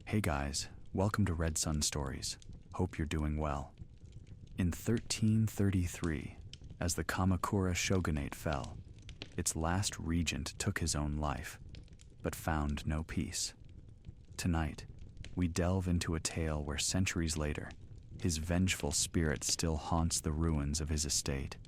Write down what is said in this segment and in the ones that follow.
Hey guys, welcome to RedSunStories. Hope you're doing well. In 1333, as the Kamakura shogunate fell, its last regent took his own life, but found no peace. Tonight, we delve into a tale where centuries later, his vengeful spirit still haunts the ruins of his estate,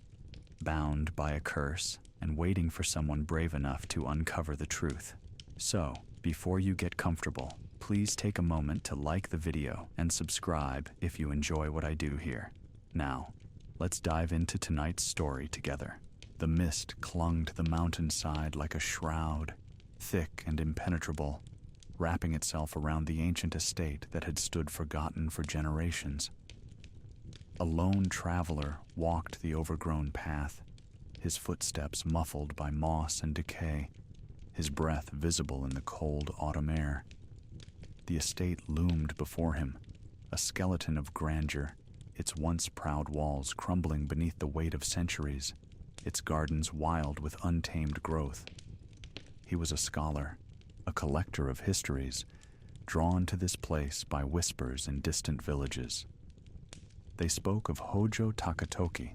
bound by a curse and waiting for someone brave enough to uncover the truth. So, before you get comfortable, please take a moment to like the video and subscribe if you enjoy what I do here. Now, let's dive into tonight's story together. The mist clung to the mountainside like a shroud, thick and impenetrable, wrapping itself around the ancient estate that had stood forgotten for generations. A lone traveler walked the overgrown path, his footsteps muffled by moss and decay, his breath visible in the cold autumn air. The estate loomed before him, a skeleton of grandeur, its once proud walls crumbling beneath the weight of centuries, its gardens wild with untamed growth. He was a scholar, a collector of histories, drawn to this place by whispers in distant villages. They spoke of Hōjō Takatoki,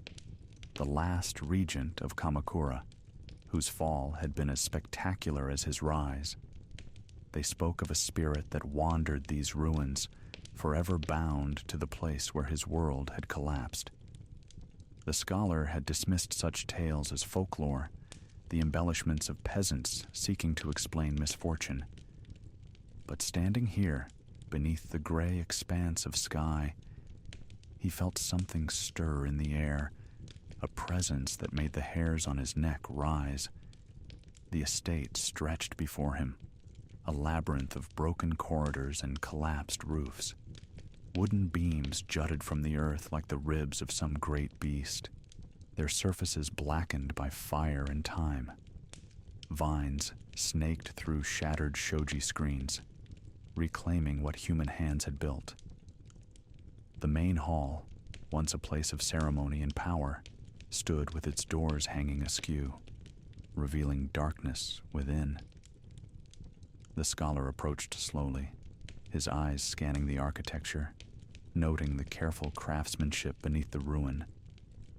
the last regent of Kamakura, whose fall had been as spectacular as his rise. They spoke of a spirit that wandered these ruins, forever bound to the place where his world had collapsed. The scholar had dismissed such tales as folklore, the embellishments of peasants seeking to explain misfortune. But standing here, beneath the gray expanse of sky, he felt something stir in the air, a presence that made the hairs on his neck rise. The estate stretched before him, a labyrinth of broken corridors and collapsed roofs. Wooden beams jutted from the earth like the ribs of some great beast, their surfaces blackened by fire and time. Vines snaked through shattered shoji screens, reclaiming what human hands had built. The main hall, once a place of ceremony and power, stood with its doors hanging askew, revealing darkness within. The scholar approached slowly, his eyes scanning the architecture, noting the careful craftsmanship beneath the ruin,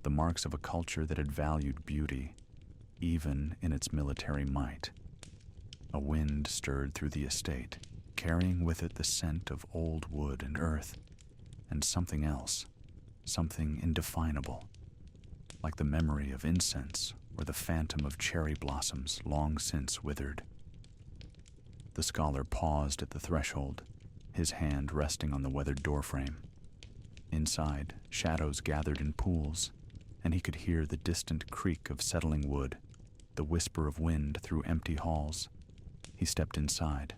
the marks of a culture that had valued beauty, even in its military might. A wind stirred through the estate, carrying with it the scent of old wood and earth, and something else, something indefinable, like the memory of incense or the phantom of cherry blossoms long since withered. The scholar paused at the threshold, his hand resting on the weathered doorframe. Inside, shadows gathered in pools, and he could hear the distant creak of settling wood, the whisper of wind through empty halls. He stepped inside.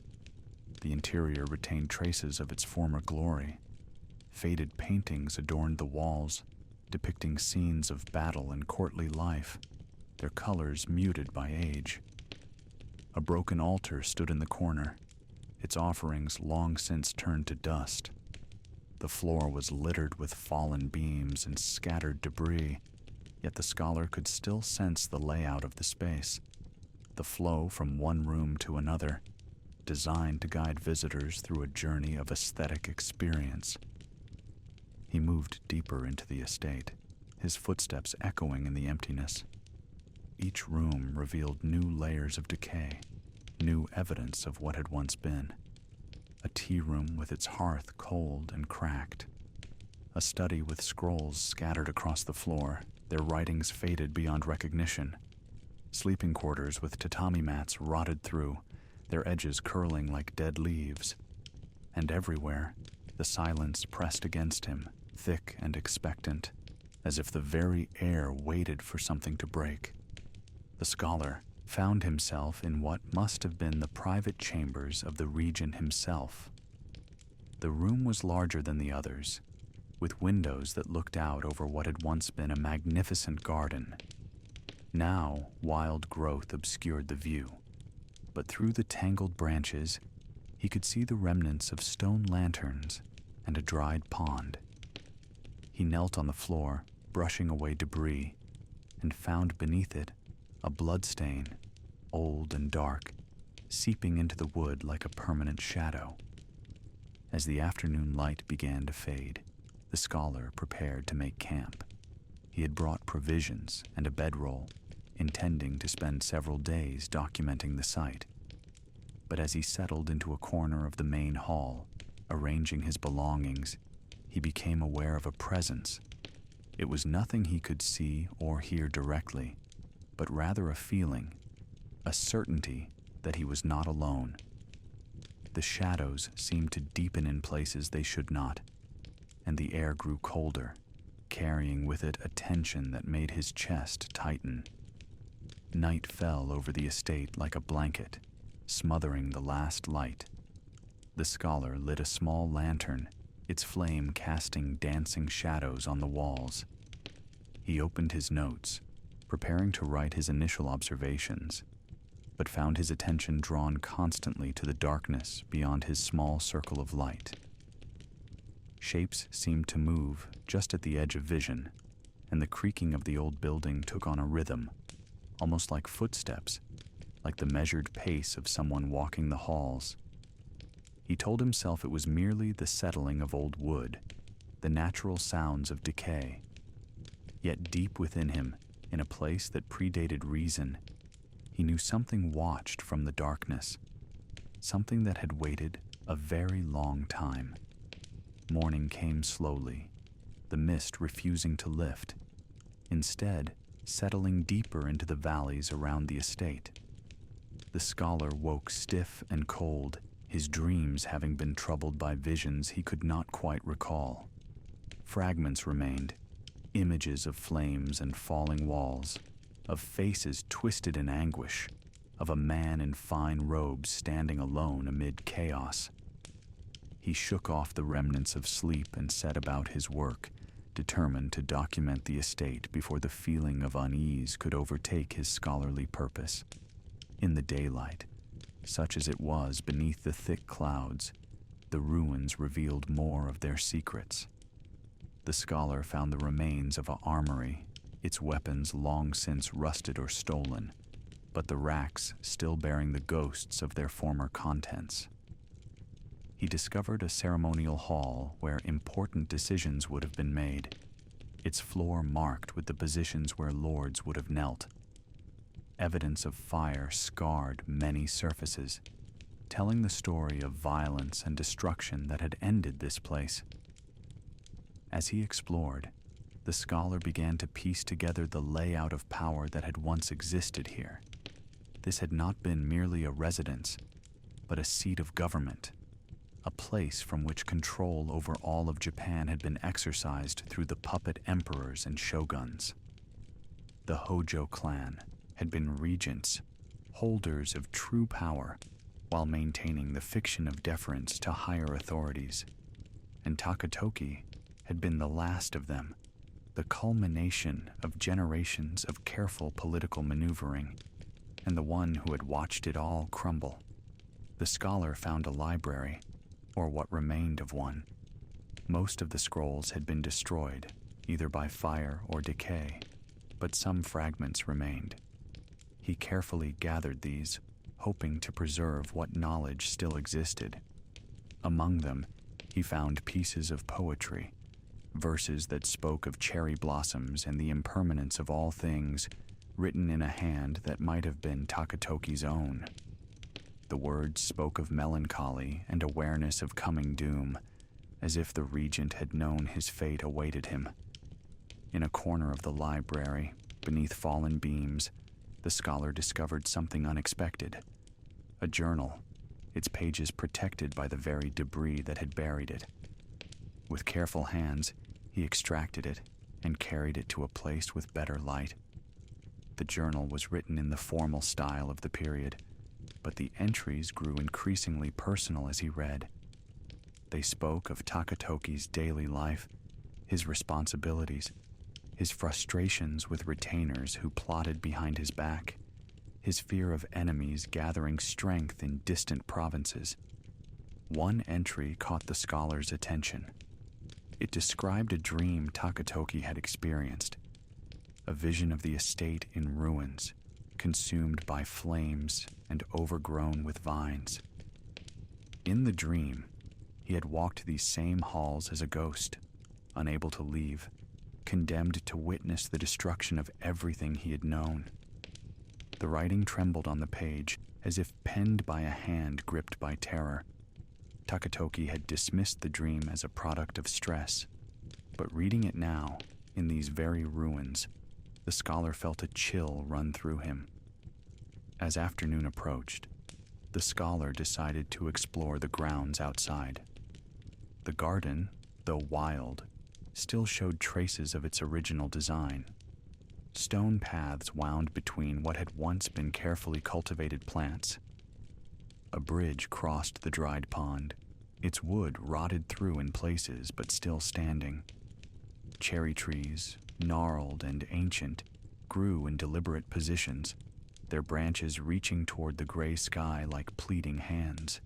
The interior retained traces of its former glory. Faded paintings adorned the walls, depicting scenes of battle and courtly life, their colors muted by age. A broken altar stood in the corner, its offerings long since turned to dust. The floor was littered with fallen beams and scattered debris, yet the scholar could still sense the layout of the space, the flow from one room to another, designed to guide visitors through a journey of aesthetic experience. He moved deeper into the estate, his footsteps echoing in the emptiness. Each room revealed new layers of decay, new evidence of what had once been. A tea room with its hearth cold and cracked. A study with scrolls scattered across the floor, their writings faded beyond recognition. Sleeping quarters with tatami mats rotted through, their edges curling like dead leaves. And everywhere, the silence pressed against him, thick and expectant, as if the very air waited for something to break. The scholar found himself in what must have been the private chambers of the regent himself. The room was larger than the others, with windows that looked out over what had once been a magnificent garden. Now, wild growth obscured the view, but through the tangled branches, he could see the remnants of stone lanterns and a dried pond. He knelt on the floor, brushing away debris, and found beneath it a bloodstain, old and dark, seeping into the wood like a permanent shadow. As the afternoon light began to fade, the scholar prepared to make camp. He had brought provisions and a bedroll, intending to spend several days documenting the site. But as he settled into a corner of the main hall, arranging his belongings, he became aware of a presence. It was nothing he could see or hear directly, but rather a feeling, a certainty that he was not alone. The shadows seemed to deepen in places they should not, and the air grew colder, carrying with it a tension that made his chest tighten. Night fell over the estate like a blanket, smothering the last light. The scholar lit a small lantern, its flame casting dancing shadows on the walls. He opened his notes, preparing to write his initial observations, but found his attention drawn constantly to the darkness beyond his small circle of light. Shapes seemed to move just at the edge of vision, and the creaking of the old building took on a rhythm, almost like footsteps, like the measured pace of someone walking the halls. He told himself it was merely the settling of old wood, the natural sounds of decay. Yet deep within him, in a place that predated reason, he knew something watched from the darkness, something that had waited a very long time. Morning came slowly, the mist refusing to lift, instead settling deeper into the valleys around the estate. The scholar woke stiff and cold, his dreams having been troubled by visions he could not quite recall. Fragments remained, images of flames and falling walls, of faces twisted in anguish, of a man in fine robes standing alone amid chaos. He shook off the remnants of sleep and set about his work, determined to document the estate before the feeling of unease could overtake his scholarly purpose. In the daylight, such as it was beneath the thick clouds, the ruins revealed more of their secrets. The scholar found the remains of an armory, its weapons long since rusted or stolen, but the racks still bearing the ghosts of their former contents. He discovered a ceremonial hall where important decisions would have been made, its floor marked with the positions where lords would have knelt. Evidence of fire scarred many surfaces, telling the story of violence and destruction that had ended this place. As he explored, the scholar began to piece together the layout of power that had once existed here. This had not been merely a residence, but a seat of government, a place from which control over all of Japan had been exercised through the puppet emperors and shoguns. The Hojo clan had been regents, holders of true power, while maintaining the fiction of deference to higher authorities. And Takatoki had been the last of them, the culmination of generations of careful political maneuvering, and the one who had watched it all crumble. The scholar found a library, or what remained of one. Most of the scrolls had been destroyed, either by fire or decay, but some fragments remained. He carefully gathered these, hoping to preserve what knowledge still existed. Among them, he found pieces of poetry, verses that spoke of cherry blossoms and the impermanence of all things, written in a hand that might have been Takatoki's own. The words spoke of melancholy and awareness of coming doom, as if the regent had known his fate awaited him. In a corner of the library, beneath fallen beams, the scholar discovered something unexpected. A journal, its pages protected by the very debris that had buried it. With careful hands, he extracted it and carried it to a place with better light. The journal was written in the formal style of the period, but the entries grew increasingly personal as he read. They spoke of Takatoki's daily life, his responsibilities, his frustrations with retainers who plotted behind his back, his fear of enemies gathering strength in distant provinces. One entry caught the scholar's attention. It described a dream Takatoki had experienced, a vision of the estate in ruins, consumed by flames and overgrown with vines. In the dream, He had walked these same halls as a ghost, unable to leave, condemned to witness the destruction of everything he had known. The writing trembled on the page, as if penned by a hand gripped by terror. Takatoki had dismissed the dream as a product of stress, but reading it now, in these very ruins, the scholar felt a chill run through him. As afternoon approached, the scholar decided to explore the grounds outside. The garden, though wild, still showed traces of its original design. Stone paths wound between what had once been carefully cultivated plants. A bridge crossed the dried pond, its wood rotted through in places but still standing. Cherry trees, gnarled and ancient, grew in deliberate positions, their branches reaching toward the gray sky like pleading hands.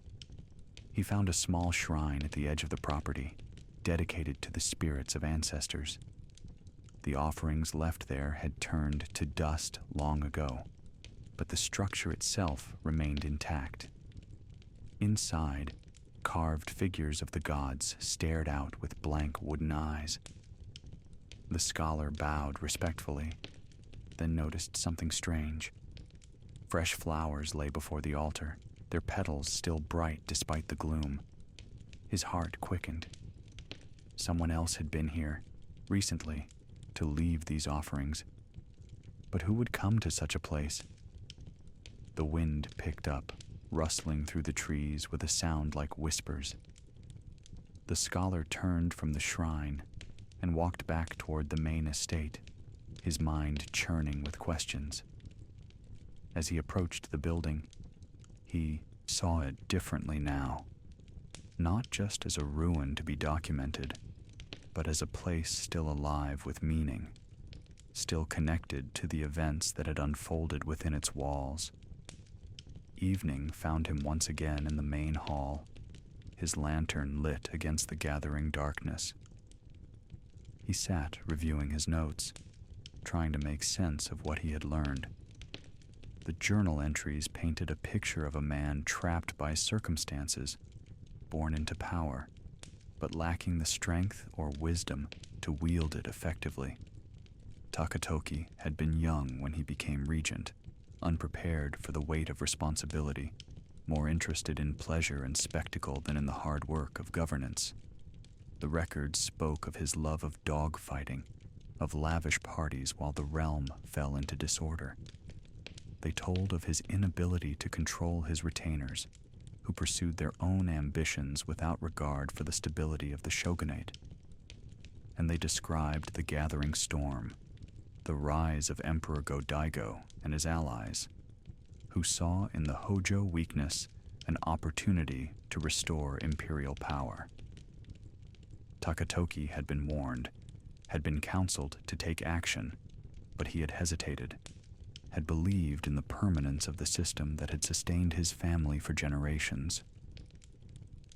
He found a small shrine at the edge of the property, dedicated to the spirits of ancestors. The offerings left there had turned to dust long ago, but the structure itself remained intact. Inside, carved figures of the gods stared out with blank wooden eyes. The scholar bowed respectfully, then noticed something strange. Fresh flowers lay before the altar, their petals still bright despite the gloom. His heart quickened. Someone else had been here, recently, to leave these offerings. But who would come to such a place? The wind picked up, rustling through the trees with a sound like whispers. The scholar turned from the shrine and walked back toward the main estate, his mind churning with questions. As he approached the building, he saw it differently now, not just as a ruin to be documented, but as a place still alive with meaning, still connected to the events that had unfolded within its walls. Evening found him once again in the main hall, his lantern lit against the gathering darkness. He sat reviewing his notes, trying to make sense of what he had learned. The journal entries painted a picture of a man trapped by circumstances, born into power, but lacking the strength or wisdom to wield it effectively. Takatoki had been young when he became regent, unprepared for the weight of responsibility, more interested in pleasure and spectacle than in the hard work of governance. The records spoke of his love of dogfighting, of lavish parties while the realm fell into disorder. They told of his inability to control his retainers, who pursued their own ambitions without regard for the stability of the shogunate. And they described the gathering storm, the rise of Emperor Go-Daigo and his allies, who saw in the Hojo weakness an opportunity to restore imperial power. Takatoki had been warned, had been counseled to take action, but he had hesitated, had believed in the permanence of the system that had sustained his family for generations.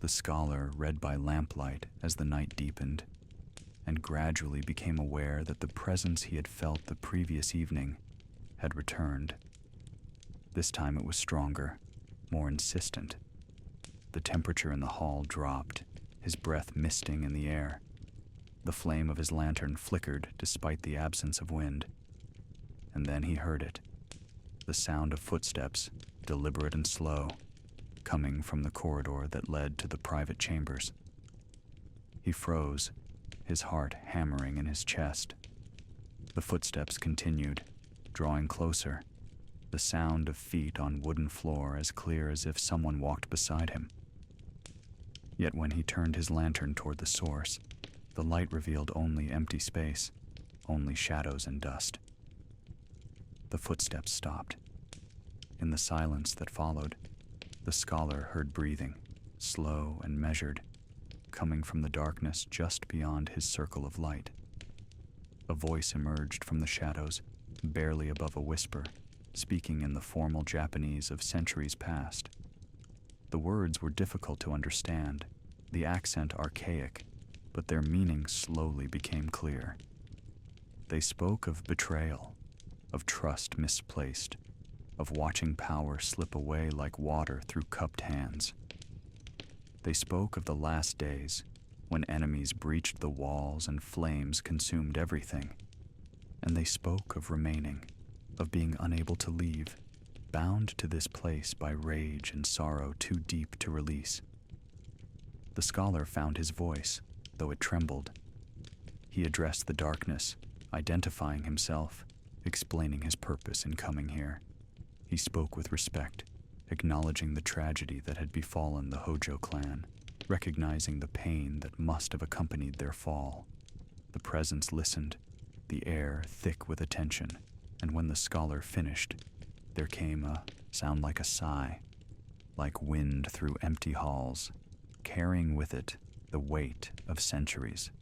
The scholar read by lamplight as the night deepened, and gradually became aware that the presence he had felt the previous evening had returned. This time it was stronger, more insistent. The temperature in the hall dropped, his breath misting in the air. The flame of his lantern flickered despite the absence of wind. And then he heard it, the sound of footsteps, deliberate and slow, coming from the corridor that led to the private chambers. He froze, his heart hammering in his chest. The footsteps continued, drawing closer, the sound of feet on wooden floor as clear as if someone walked beside him. Yet when he turned his lantern toward the source, the light revealed only empty space, only shadows and dust. The footsteps stopped. In the silence that followed, the scholar heard breathing, slow and measured, coming from the darkness just beyond his circle of light. A voice emerged from the shadows, barely above a whisper, speaking in the formal Japanese of centuries past. The words were difficult to understand, the accent archaic, but their meaning slowly became clear. They spoke of betrayal, of trust misplaced, of watching power slip away like water through cupped hands. They spoke of the last days, when enemies breached the walls and flames consumed everything. And they spoke of remaining, of being unable to leave, bound to this place by rage and sorrow too deep to release. The scholar found his voice, though it trembled. He addressed the darkness, identifying himself, explaining his purpose in coming here. He spoke with respect, acknowledging the tragedy that had befallen the Hōjō clan, recognizing the pain that must have accompanied their fall. The presence listened, the air thick with attention, and when the scholar finished, there came a sound like a sigh, like wind through empty halls, carrying with it the weight of centuries.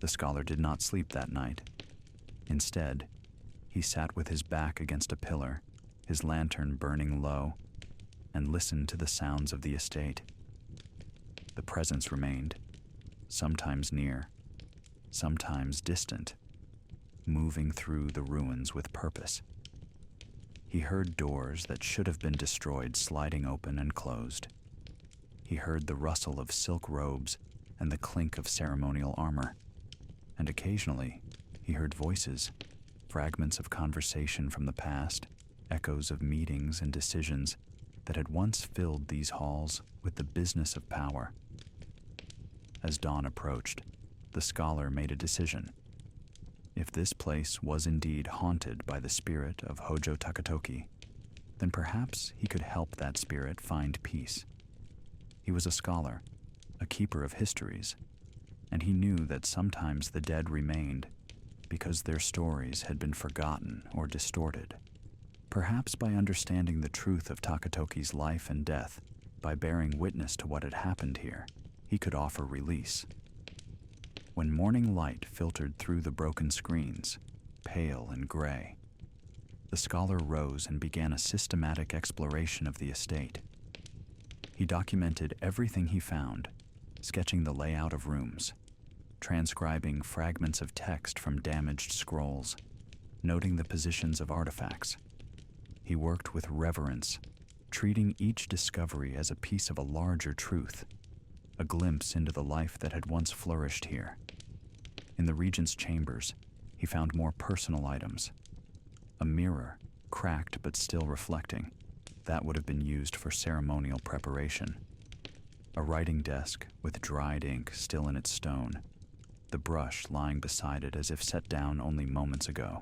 The scholar did not sleep that night. Instead, he sat with his back against a pillar, his lantern burning low, and listened to the sounds of the estate. The presence remained, sometimes near, sometimes distant, moving through the ruins with purpose. He heard doors that should have been destroyed sliding open and closed. He heard the rustle of silk robes and the clink of ceremonial armor. And occasionally, he heard voices, fragments of conversation from the past, echoes of meetings and decisions that had once filled these halls with the business of power. As dawn approached, the scholar made a decision. If this place was indeed haunted by the spirit of Hōjō Takatoki, then perhaps he could help that spirit find peace. He was a scholar, a keeper of histories, and he knew that sometimes the dead remained because their stories had been forgotten or distorted. Perhaps by understanding the truth of Takatoki's life and death, by bearing witness to what had happened here, he could offer release. When morning light filtered through the broken screens, pale and gray, the scholar rose and began a systematic exploration of the estate. He documented everything he found, sketching the layout of rooms, transcribing fragments of text from damaged scrolls, noting the positions of artifacts. He worked with reverence, treating each discovery as a piece of a larger truth, a glimpse into the life that had once flourished here. In the Regent's chambers, he found more personal items. A mirror, cracked but still reflecting, that would have been used for ceremonial preparation. A writing desk with dried ink still in its stone, the brush lying beside it as if set down only moments ago.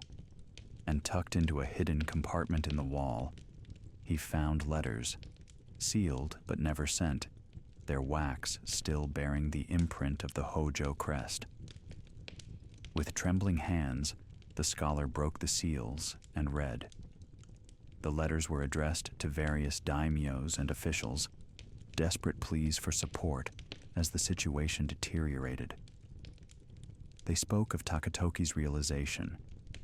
And tucked into a hidden compartment in the wall, he found letters, sealed but never sent, their wax still bearing the imprint of the Hojo crest. With trembling hands, the scholar broke the seals and read. The letters were addressed to various daimyos and officials, desperate pleas for support as the situation deteriorated. They spoke of Takatoki's realization,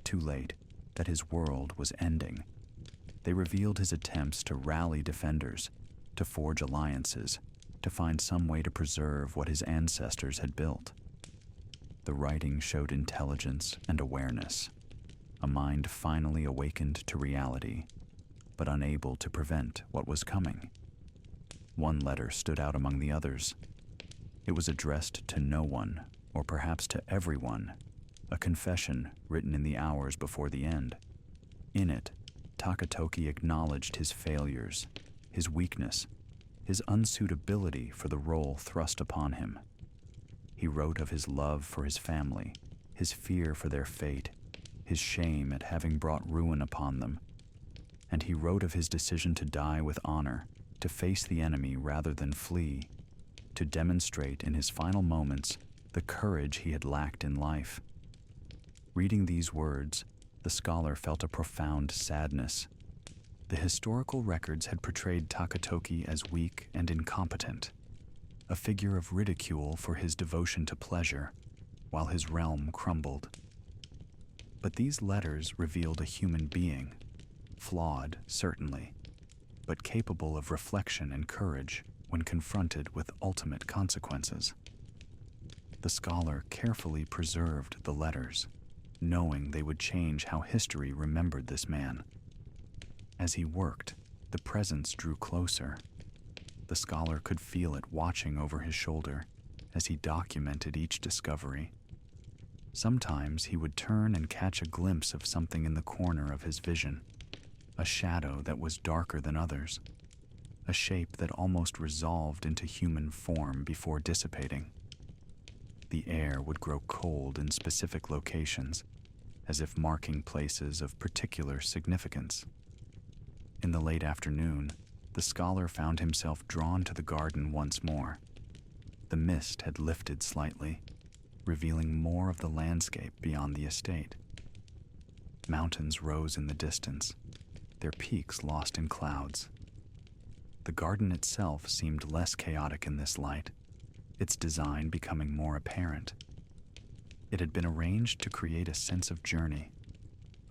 too late, that his world was ending. They revealed his attempts to rally defenders, to forge alliances, to find some way to preserve what his ancestors had built. The writing showed intelligence and awareness, a mind finally awakened to reality, but unable to prevent what was coming. One letter stood out among the others. It was addressed to no one, or perhaps to everyone, a confession written in the hours before the end. In it, Takatoki acknowledged his failures, his weakness, his unsuitability for the role thrust upon him. He wrote of his love for his family, his fear for their fate, his shame at having brought ruin upon them, and he wrote of his decision to die with honor, to face the enemy rather than flee, to demonstrate in his final moments the courage he had lacked in life. Reading these words, the scholar felt a profound sadness. The historical records had portrayed Takatoki as weak and incompetent, a figure of ridicule for his devotion to pleasure, while his realm crumbled. But these letters revealed a human being, flawed, certainly, but capable of reflection and courage when confronted with ultimate consequences. The scholar carefully preserved the letters, knowing they would change how history remembered this man. As he worked, the presence drew closer. The scholar could feel it watching over his shoulder as he documented each discovery. Sometimes he would turn and catch a glimpse of something in the corner of his vision, a shadow that was darker than others, a shape that almost resolved into human form before dissipating. The air would grow cold in specific locations, as if marking places of particular significance. In the late afternoon, the scholar found himself drawn to the garden once more. The mist had lifted slightly, revealing more of the landscape beyond the estate. Mountains rose in the distance, their peaks lost in clouds. The garden itself seemed less chaotic in this light, its design becoming more apparent. It had been arranged to create a sense of journey,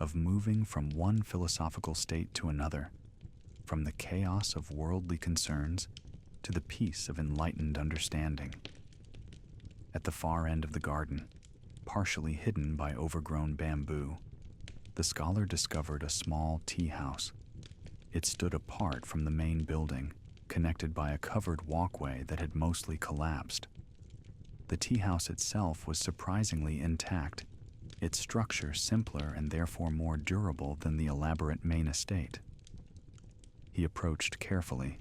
of moving from one philosophical state to another, from the chaos of worldly concerns to the peace of enlightened understanding. At the far end of the garden, partially hidden by overgrown bamboo, the scholar discovered a small tea house. It stood apart from the main building, connected by a covered walkway that had mostly collapsed. The tea house itself was surprisingly intact, its structure simpler and therefore more durable than the elaborate main estate. He approached carefully,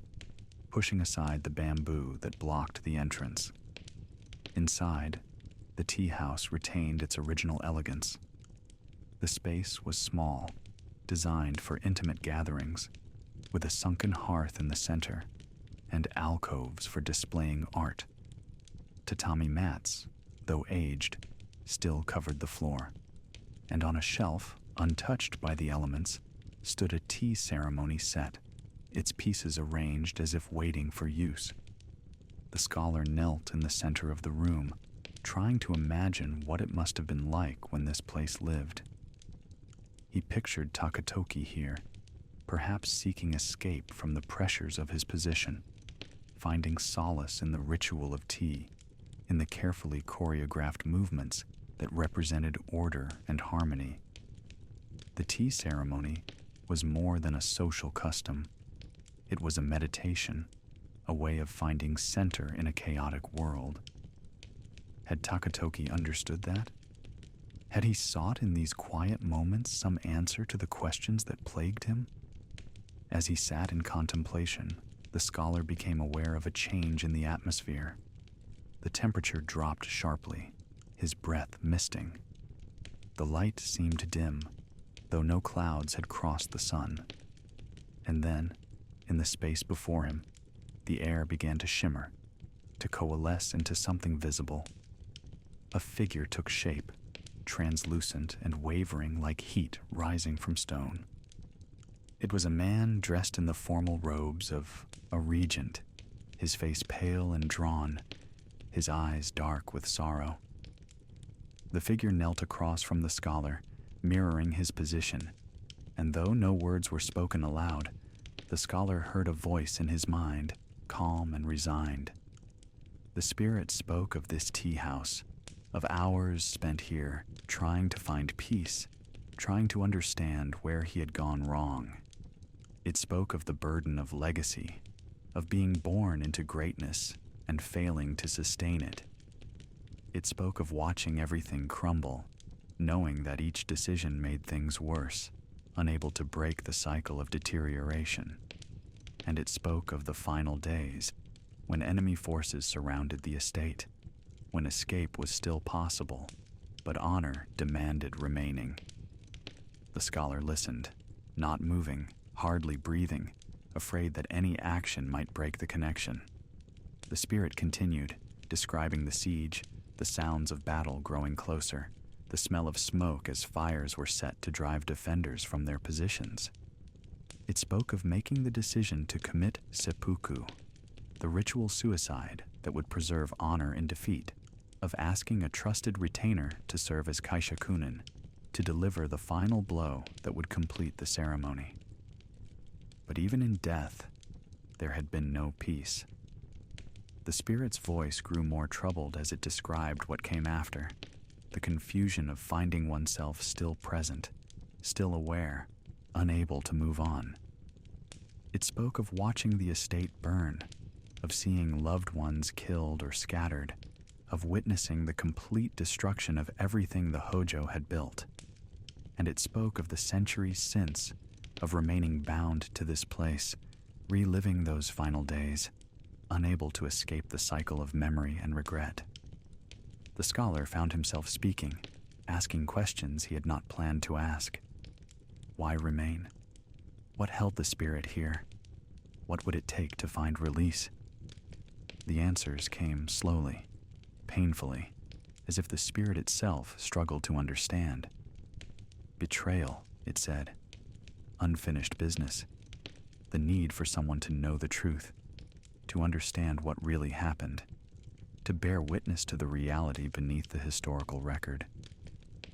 pushing aside the bamboo that blocked the entrance. Inside, the tea house retained its original elegance. The space was small, designed for intimate gatherings, with a sunken hearth in the center and alcoves for displaying art. Tatami mats, though aged, still covered the floor, and on a shelf, untouched by the elements, stood a tea ceremony set, its pieces arranged as if waiting for use. The scholar knelt in the center of the room, trying to imagine what it must have been like when this place lived. He pictured Takatoki here, perhaps seeking escape from the pressures of his position, finding solace in the ritual of tea, in the carefully choreographed movements that represented order and harmony. The tea ceremony was more than a social custom. It was a meditation, a way of finding center in a chaotic world. Had Takatoki understood that? Had he sought in these quiet moments some answer to the questions that plagued him? As he sat in contemplation, the scholar became aware of a change in the atmosphere. The temperature dropped sharply, his breath misting. The light seemed dim, though no clouds had crossed the sun. And then, in the space before him, the air began to shimmer, to coalesce into something visible. A figure took shape, translucent and wavering like heat rising from stone. It was a man dressed in the formal robes of a regent, his face pale and drawn, his eyes dark with sorrow. The figure knelt across from the scholar, mirroring his position, and though no words were spoken aloud, the scholar heard a voice in his mind, calm and resigned. The spirit spoke of this tea house, of hours spent here, trying to find peace, trying to understand where he had gone wrong. It spoke of the burden of legacy, of being born into greatness and failing to sustain it. It spoke of watching everything crumble, knowing that each decision made things worse, unable to break the cycle of deterioration. And it spoke of the final days, when enemy forces surrounded the estate, when escape was still possible, but honor demanded remaining. The scholar listened, not moving, hardly breathing, afraid that any action might break the connection. The spirit continued, describing the siege, the sounds of battle growing closer, the smell of smoke as fires were set to drive defenders from their positions. It spoke of making the decision to commit seppuku, the ritual suicide that would preserve honor in defeat, of asking a trusted retainer to serve as kaishakunin, to deliver the final blow that would complete the ceremony. But even in death, there had been no peace. The spirit's voice grew more troubled as it described what came after, the confusion of finding oneself still present, still aware, unable to move on. It spoke of watching the estate burn, of seeing loved ones killed or scattered, of witnessing the complete destruction of everything the Hojo had built. And it spoke of the centuries since, of remaining bound to this place, reliving those final days, unable to escape the cycle of memory and regret. The scholar found himself speaking, asking questions he had not planned to ask. Why remain? What held the spirit here? What would it take to find release? The answers came slowly, painfully, as if the spirit itself struggled to understand. Betrayal, it said. Unfinished business. The need for someone to know the truth, to understand what really happened, to bear witness to the reality beneath the historical record.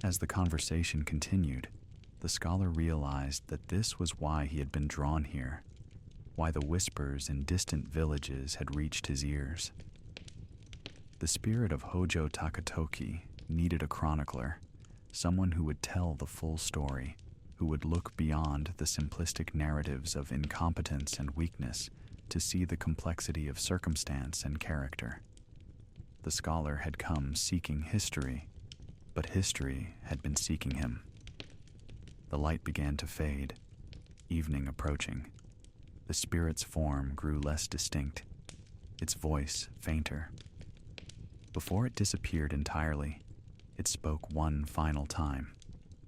As the conversation continued, the scholar realized that this was why he had been drawn here, why the whispers in distant villages had reached his ears. The spirit of Hōjō Takatoki needed a chronicler, someone who would tell the full story, who would look beyond the simplistic narratives of incompetence and weakness to see the complexity of circumstance and character. The scholar had come seeking history, but history had been seeking him. The light began to fade, evening approaching. The spirit's form grew less distinct, its voice fainter. Before it disappeared entirely, it spoke one final time,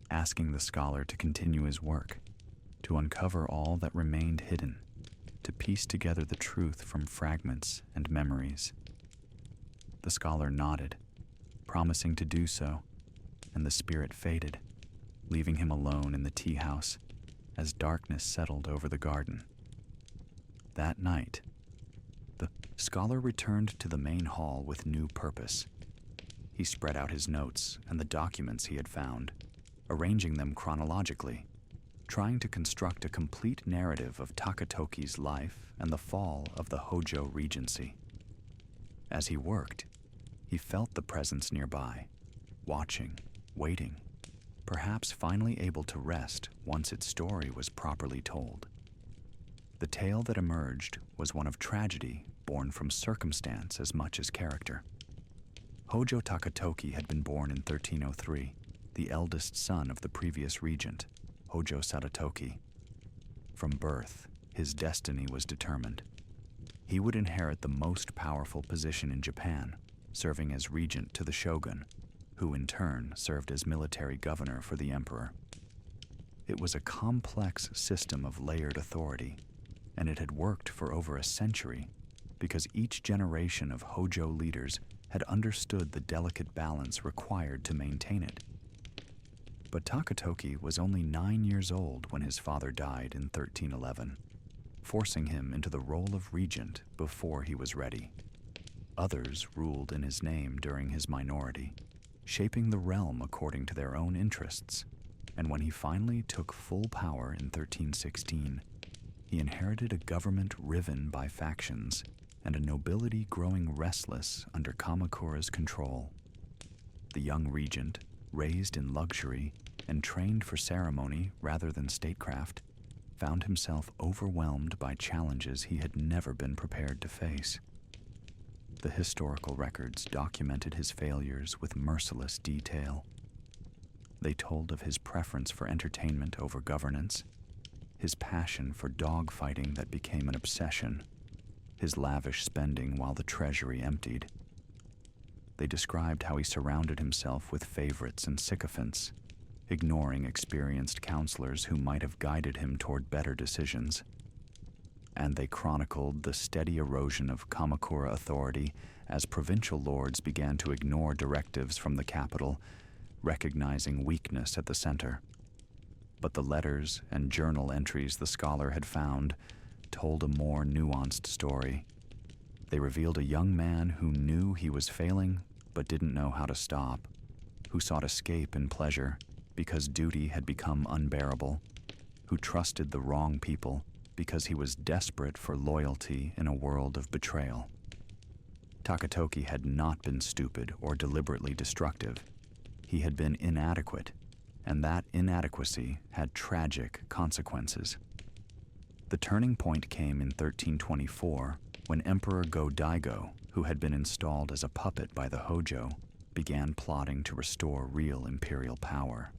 asking the scholar to continue his work, to uncover all that remained hidden, to piece together the truth from fragments and memories. The scholar nodded, promising to do so, and the spirit faded, leaving him alone in the tea house as darkness settled over the garden. That night, the scholar returned to the main hall with new purpose. He spread out his notes and the documents he had found, arranging them chronologically, trying to construct a complete narrative of Takatoki's life and the fall of the Hojo Regency. As he worked, he felt the presence nearby, watching, waiting, perhaps finally able to rest once its story was properly told. The tale that emerged was one of tragedy born from circumstance as much as character. Hōjō Takatoki had been born in 1303, the eldest son of the previous regent, Hōjō Takatoki. From birth, his destiny was determined. He would inherit the most powerful position in Japan, serving as regent to the shogun, who in turn served as military governor for the emperor. It was a complex system of layered authority, and it had worked for over a century because each generation of Hojo leaders had understood the delicate balance required to maintain it. But Takatoki was only 9 years old when his father died in 1311, forcing him into the role of regent before he was ready. Others ruled in his name during his minority, shaping the realm according to their own interests, and when he finally took full power in 1316, he inherited a government riven by factions and a nobility growing restless under Kamakura's control. The young regent, raised in luxury and trained for ceremony rather than statecraft, found himself overwhelmed by challenges he had never been prepared to face. The historical records documented his failures with merciless detail. They told of his preference for entertainment over governance, his passion for dogfighting that became an obsession, his lavish spending while the treasury emptied. They described how he surrounded himself with favorites and sycophants, ignoring experienced counselors who might have guided him toward better decisions. And they chronicled the steady erosion of Kamakura authority as provincial lords began to ignore directives from the capital, recognizing weakness at the center. But the letters and journal entries the scholar had found told a more nuanced story. They revealed a young man who knew he was failing but didn't know how to stop, who sought escape in pleasure because duty had become unbearable, who trusted the wrong people because he was desperate for loyalty in a world of betrayal. Takatoki had not been stupid or deliberately destructive. He had been inadequate, and that inadequacy had tragic consequences. The turning point came in 1324 when Emperor Go-Daigo, who had been installed as a puppet by the Hojo, began plotting to restore real imperial power.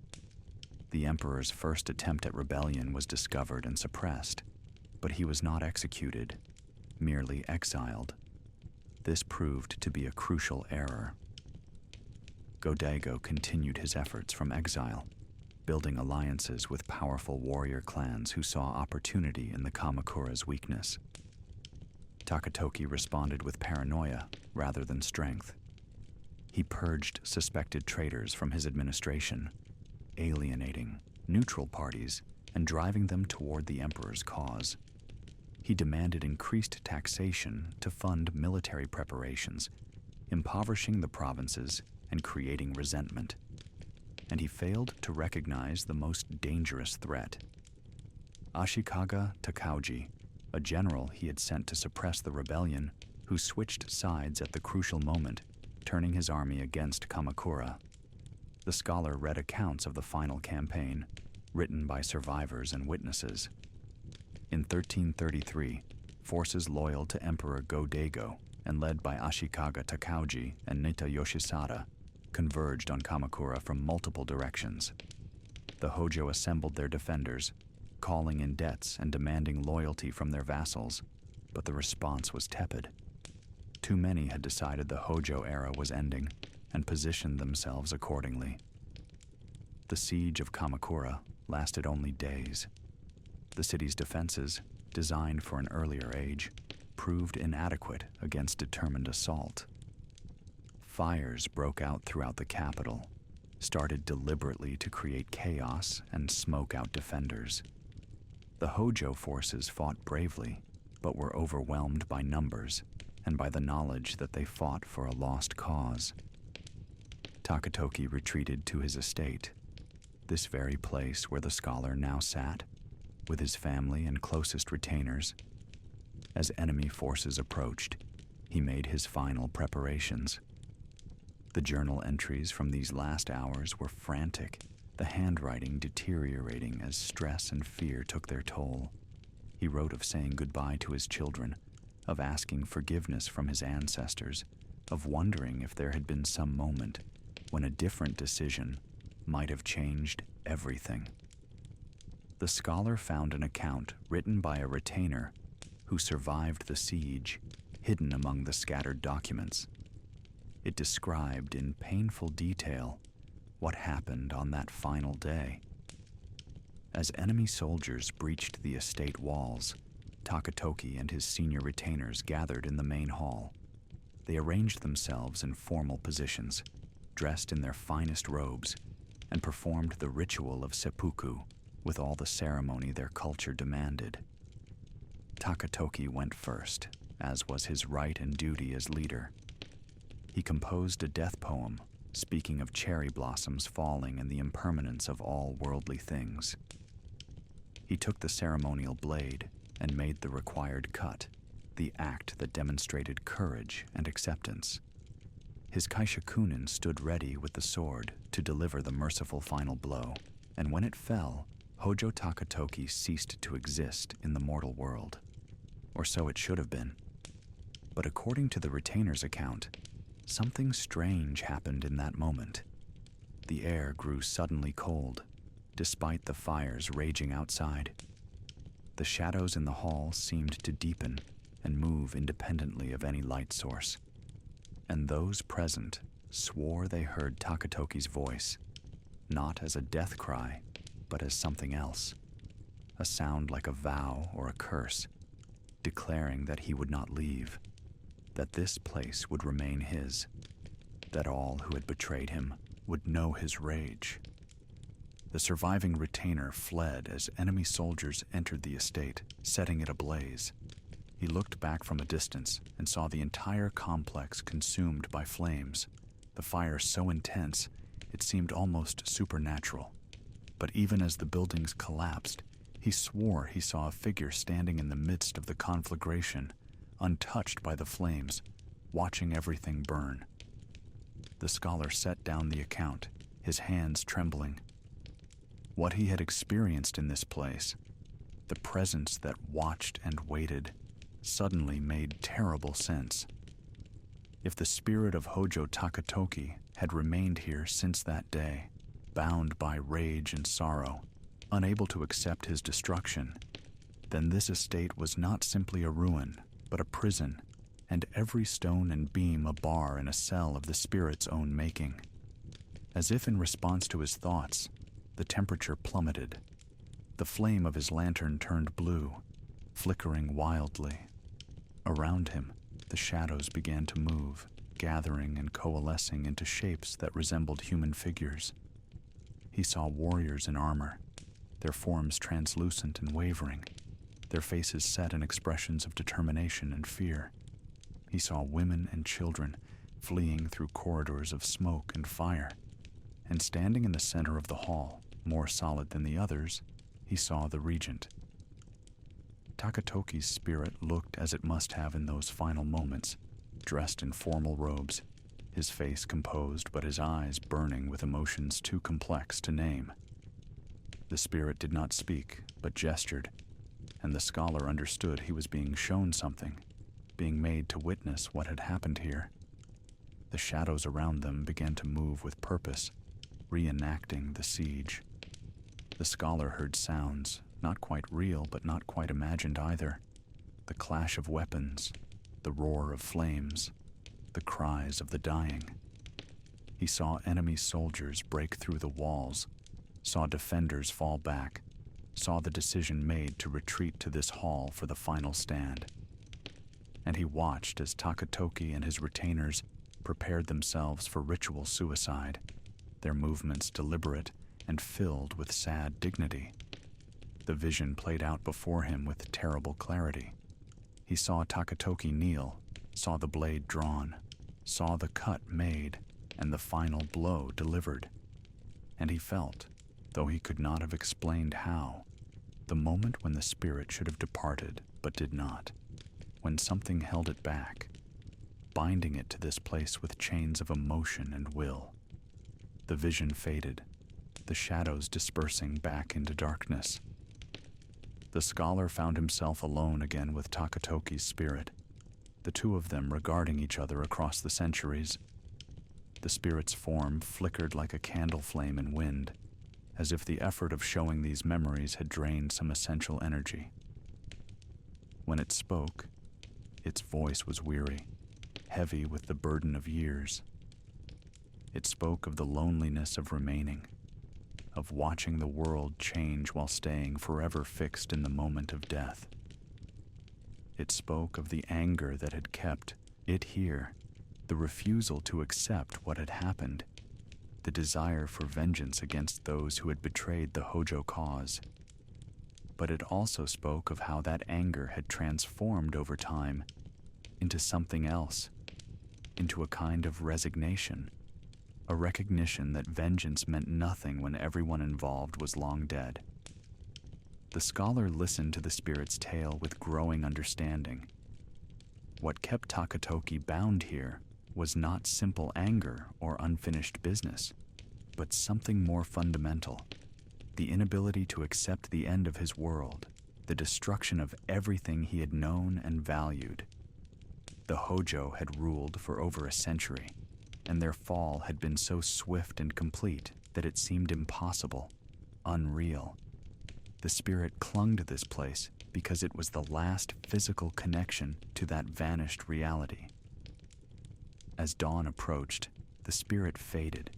The emperor's first attempt at rebellion was discovered and suppressed, but he was not executed, merely exiled. This proved to be a crucial error. Go-Daigo continued his efforts from exile, building alliances with powerful warrior clans who saw opportunity in the Kamakura's weakness. Takatoki responded with paranoia rather than strength. He purged suspected traitors from his administration, alienating neutral parties and driving them toward the emperor's cause. He demanded increased taxation to fund military preparations, impoverishing the provinces and creating resentment. And he failed to recognize the most dangerous threat. Ashikaga Takauji, a general he had sent to suppress the rebellion, who switched sides at the crucial moment, turning his army against Kamakura. The scholar read accounts of the final campaign, written by survivors and witnesses. In 1333, forces loyal to Emperor Go-Daigo and led by Ashikaga Takauji and Nita Yoshisada converged on Kamakura from multiple directions. The Hojo assembled their defenders, calling in debts and demanding loyalty from their vassals, but the response was tepid. Too many had decided the Hojo era was ending and positioned themselves accordingly. The siege of Kamakura lasted only days. The city's defenses, designed for an earlier age, proved inadequate against determined assault. Fires broke out throughout the capital, started deliberately to create chaos and smoke out defenders. The Hojo forces fought bravely, but were overwhelmed by numbers and by the knowledge that they fought for a lost cause. Takatoki retreated to his estate, this very place where the scholar now sat, with his family and closest retainers. As enemy forces approached, he made his final preparations. The journal entries from these last hours were frantic, the handwriting deteriorating as stress and fear took their toll. He wrote of saying goodbye to his children, of asking forgiveness from his ancestors, of wondering if there had been some moment when a different decision might have changed everything. The scholar found an account written by a retainer who survived the siege, hidden among the scattered documents. It described in painful detail what happened on that final day. As enemy soldiers breached the estate walls, Takatoki and his senior retainers gathered in the main hall. They arranged themselves in formal positions, dressed in their finest robes, and performed the ritual of seppuku with all the ceremony their culture demanded. Takatoki went first, as was his right and duty as leader. He composed a death poem, speaking of cherry blossoms falling and the impermanence of all worldly things. He took the ceremonial blade and made the required cut, the act that demonstrated courage and acceptance. His kaishakunin stood ready with the sword to deliver the merciful final blow, and when it fell, Hōjō Takatoki ceased to exist in the mortal world. Or so it should have been. But according to the retainer's account, something strange happened in that moment. The air grew suddenly cold, despite the fires raging outside. The shadows in the hall seemed to deepen and move independently of any light source. And those present swore they heard Takatoki's voice, not as a death cry, but as something else, a sound like a vow or a curse, declaring that he would not leave, that this place would remain his, that all who had betrayed him would know his rage. The surviving retainer fled as enemy soldiers entered the estate, setting it ablaze. He looked back from a distance and saw the entire complex consumed by flames, the fire so intense it seemed almost supernatural. But even as the buildings collapsed, he swore he saw a figure standing in the midst of the conflagration, untouched by the flames, watching everything burn. The scholar set down the account, his hands trembling. What he had experienced in this place, the presence that watched and waited, suddenly made terrible sense. If the spirit of Hōjō Takatoki had remained here since that day, bound by rage and sorrow, unable to accept his destruction, then this estate was not simply a ruin, but a prison, and every stone and beam a bar in a cell of the spirit's own making. As if in response to his thoughts, the temperature plummeted. The flame of his lantern turned blue, flickering wildly. Around him, the shadows began to move, gathering and coalescing into shapes that resembled human figures. He saw warriors in armor, their forms translucent and wavering, their faces set in expressions of determination and fear. He saw women and children fleeing through corridors of smoke and fire, and standing in the center of the hall, more solid than the others, he saw the Regent. Takatoki's spirit looked as it must have in those final moments, dressed in formal robes, his face composed but his eyes burning with emotions too complex to name. The spirit did not speak, but gestured, and the scholar understood he was being shown something, being made to witness what had happened here. The shadows around them began to move with purpose, reenacting the siege. The scholar heard sounds, not quite real but not quite imagined either. The clash of weapons, the roar of flames, the cries of the dying. He saw enemy soldiers break through the walls, saw defenders fall back, saw the decision made to retreat to this hall for the final stand. And he watched as Takatoki and his retainers prepared themselves for ritual suicide, their movements deliberate and filled with sad dignity. The vision played out before him with terrible clarity. He saw Takatoki kneel, saw the blade drawn, saw the cut made, and the final blow delivered. And he felt, though he could not have explained how, the moment when the spirit should have departed but did not, when something held it back, binding it to this place with chains of emotion and will. The vision faded, the shadows dispersing back into darkness. The scholar found himself alone again with Takatoki's spirit, the two of them regarding each other across the centuries. The spirit's form flickered like a candle flame in wind, as if the effort of showing these memories had drained some essential energy. When it spoke, its voice was weary, heavy with the burden of years. It spoke of the loneliness of remaining, of watching the world change while staying forever fixed in the moment of death. It spoke of the anger that had kept it here, the refusal to accept what had happened, the desire for vengeance against those who had betrayed the Hojo cause. But it also spoke of how that anger had transformed over time into something else, into a kind of resignation, a recognition that vengeance meant nothing when everyone involved was long dead. The scholar listened to the spirit's tale with growing understanding. What kept Takatoki bound here was not simple anger or unfinished business, but something more fundamental, the inability to accept the end of his world, the destruction of everything he had known and valued. The Hojo had ruled for over a century, and their fall had been so swift and complete that it seemed impossible, unreal. The spirit clung to this place because it was the last physical connection to that vanished reality. As dawn approached, the spirit faded,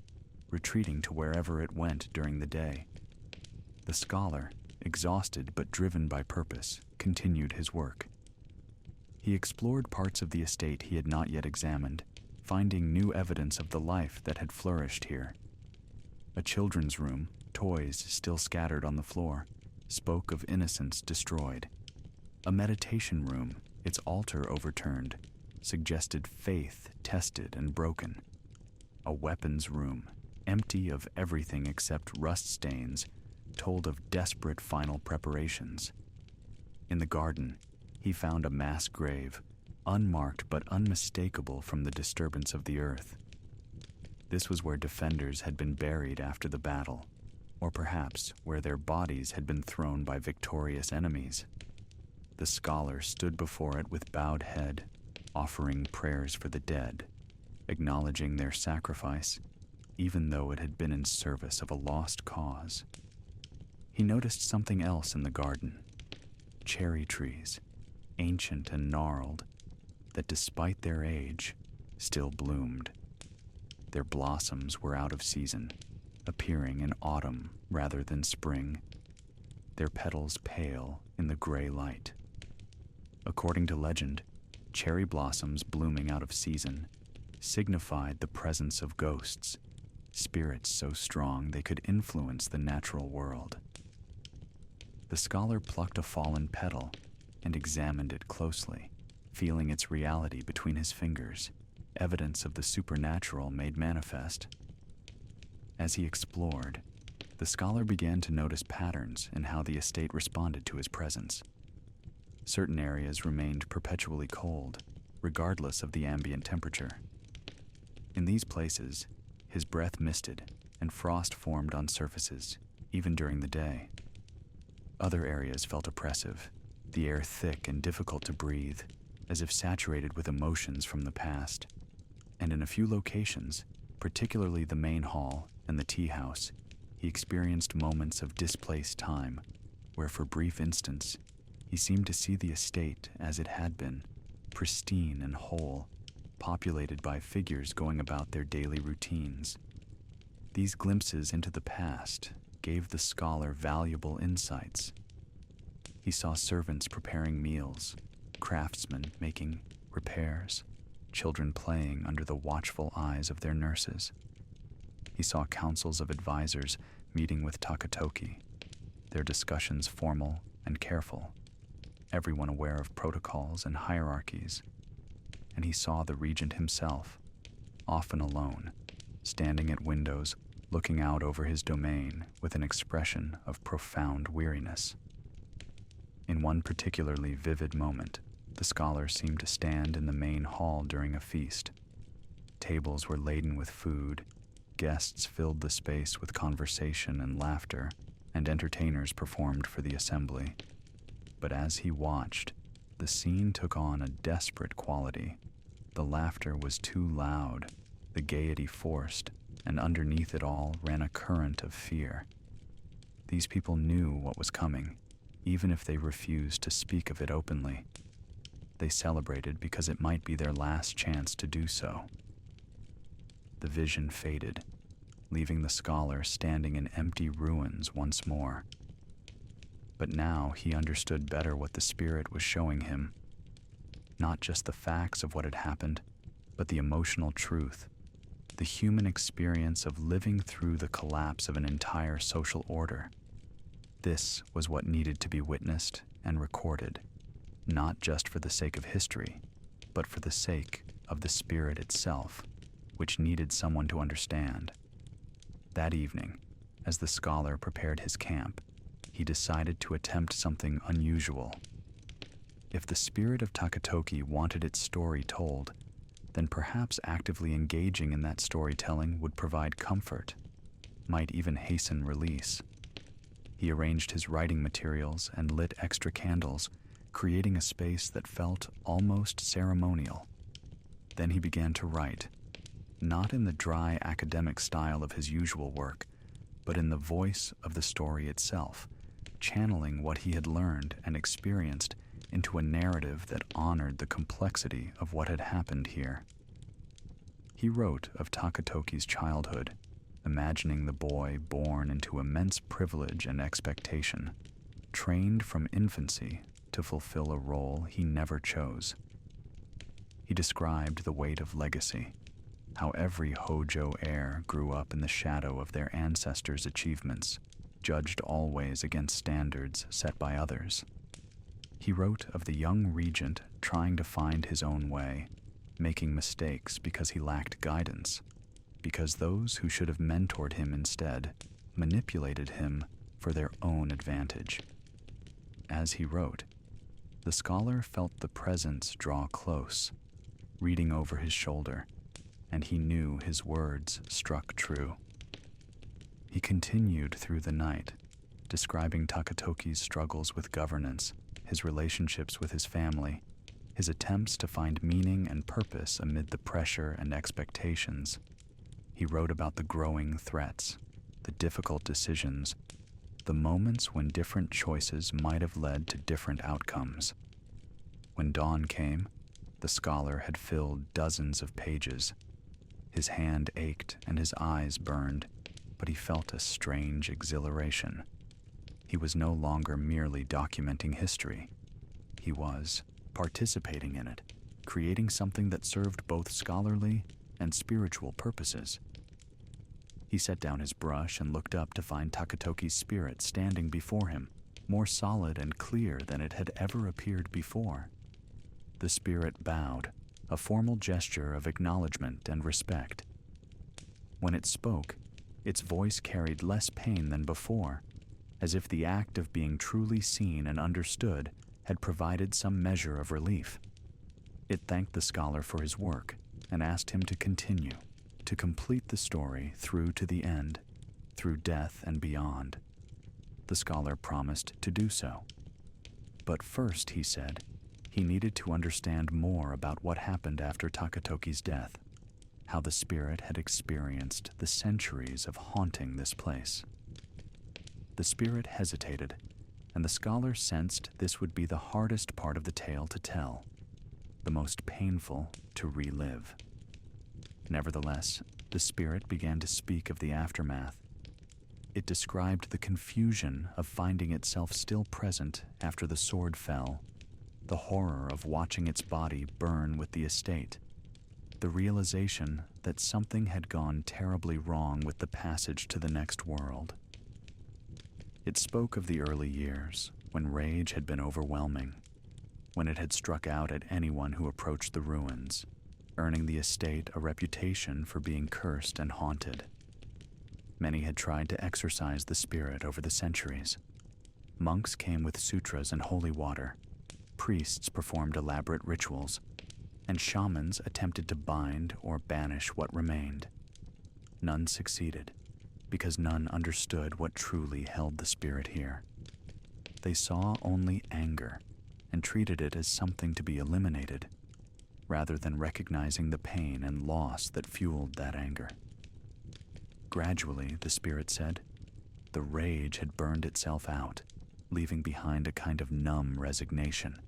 retreating to wherever it went during the day. The scholar, exhausted but driven by purpose, continued his work. He explored parts of the estate he had not yet examined, finding new evidence of the life that had flourished here. A children's room, toys still scattered on the floor, spoke of innocence destroyed. A meditation room, its altar overturned, suggested faith tested and broken. A weapons room, empty of everything except rust stains, told of desperate final preparations. In the garden, he found a mass grave, unmarked but unmistakable from the disturbance of the earth. This was where defenders had been buried after the battle, or perhaps where their bodies had been thrown by victorious enemies. The scholar stood before it with bowed head, offering prayers for the dead, acknowledging their sacrifice, even though it had been in service of a lost cause. He noticed something else in the garden: cherry trees, ancient and gnarled, that despite their age, still bloomed. Their blossoms were out of season, appearing in autumn rather than spring, their petals pale in the gray light. According to legend, cherry blossoms blooming out of season signified the presence of ghosts, spirits so strong they could influence the natural world. The scholar plucked a fallen petal and examined it closely, feeling its reality between his fingers, evidence of the supernatural made manifest. As he explored, the scholar began to notice patterns in how the estate responded to his presence. Certain areas remained perpetually cold, regardless of the ambient temperature. In these places, his breath misted and frost formed on surfaces, even during the day. Other areas felt oppressive, the air thick and difficult to breathe, as if saturated with emotions from the past. And in a few locations, particularly the main hall and the tea house, he experienced moments of displaced time, where for brief instants, he seemed to see the estate as it had been, pristine and whole, populated by figures going about their daily routines. These glimpses into the past gave the scholar valuable insights. He saw servants preparing meals, craftsmen making repairs, children playing under the watchful eyes of their nurses. He saw councils of advisors meeting with Takatoki, their discussions formal and careful, everyone aware of protocols and hierarchies. And he saw the regent himself, often alone, standing at windows looking out over his domain with an expression of profound weariness. In one particularly vivid moment, the scholar seemed to stand in the main hall during a feast. Tables were laden with food, guests filled the space with conversation and laughter, and entertainers performed for the assembly. But as he watched, the scene took on a desperate quality. The laughter was too loud, the gaiety forced, and underneath it all ran a current of fear. These people knew what was coming, even if they refused to speak of it openly. They celebrated because it might be their last chance to do so. The vision faded, leaving the scholar standing in empty ruins once more. But now he understood better what the spirit was showing him. Not just the facts of what had happened, but the emotional truth, the human experience of living through the collapse of an entire social order. This was what needed to be witnessed and recorded, not just for the sake of history, but for the sake of the spirit itself, which needed someone to understand. That evening, as the scholar prepared his camp, he decided to attempt something unusual. If the spirit of Takatoki wanted its story told, then perhaps actively engaging in that storytelling would provide comfort, might even hasten release. He arranged his writing materials and lit extra candles, creating a space that felt almost ceremonial. Then he began to write, not in the dry academic style of his usual work, but in the voice of the story itself, channeling what he had learned and experienced into a narrative that honored the complexity of what had happened here. He wrote of Takatoki's childhood, imagining the boy born into immense privilege and expectation, trained from infancy to fulfill a role he never chose. He described the weight of legacy, how every Hōjō heir grew up in the shadow of their ancestors' achievements, judged always against standards set by others. He wrote of the young regent trying to find his own way, making mistakes because he lacked guidance, because those who should have mentored him instead manipulated him for their own advantage. As he wrote, the scholar felt the presence draw close, reading over his shoulder, and he knew his words struck true. He continued through the night, describing Takatoki's struggles with governance, his relationships with his family, his attempts to find meaning and purpose amid the pressure and expectations. He wrote about the growing threats, the difficult decisions, the moments when different choices might have led to different outcomes. When dawn came, the scholar had filled dozens of pages. His hand ached and his eyes burned, but he felt a strange exhilaration. He was no longer merely documenting history. He was participating in it, creating something that served both scholarly and spiritual purposes. He set down his brush and looked up to find Takatoki's spirit standing before him, more solid and clear than it had ever appeared before. The spirit bowed, a formal gesture of acknowledgement and respect. When it spoke, its voice carried less pain than before, as if the act of being truly seen and understood had provided some measure of relief. It thanked the scholar for his work and asked him to continue, to complete the story through to the end, through death and beyond. The scholar promised to do so. But first, he said, he needed to understand more about what happened after Takatoki's death, how the spirit had experienced the centuries of haunting this place. The spirit hesitated, and the scholar sensed this would be the hardest part of the tale to tell, the most painful to relive. Nevertheless, the spirit began to speak of the aftermath. It described the confusion of finding itself still present after the sword fell, the horror of watching its body burn with the estate, the realization that something had gone terribly wrong with the passage to the next world. It spoke of the early years, when rage had been overwhelming, when it had struck out at anyone who approached the ruins, earning the estate a reputation for being cursed and haunted. Many had tried to exorcise the spirit over the centuries. Monks came with sutras and holy water, priests performed elaborate rituals, and shamans attempted to bind or banish what remained. None succeeded, because none understood what truly held the spirit here. They saw only anger and treated it as something to be eliminated, rather than recognizing the pain and loss that fueled that anger. Gradually, the spirit said, the rage had burned itself out, leaving behind a kind of numb resignation.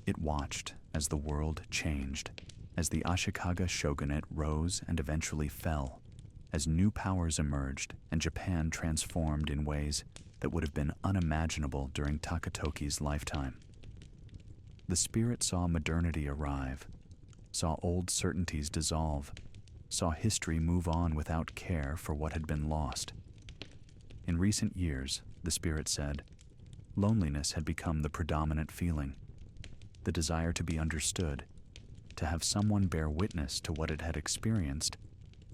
It watched as the world changed, as the Ashikaga shogunate rose and eventually fell, as new powers emerged and Japan transformed in ways that would have been unimaginable during Takatoki's lifetime. The spirit saw modernity arrive, saw old certainties dissolve, saw history move on without care for what had been lost. In recent years, the spirit said, loneliness had become the predominant feeling. The desire to be understood, to have someone bear witness to what it had experienced,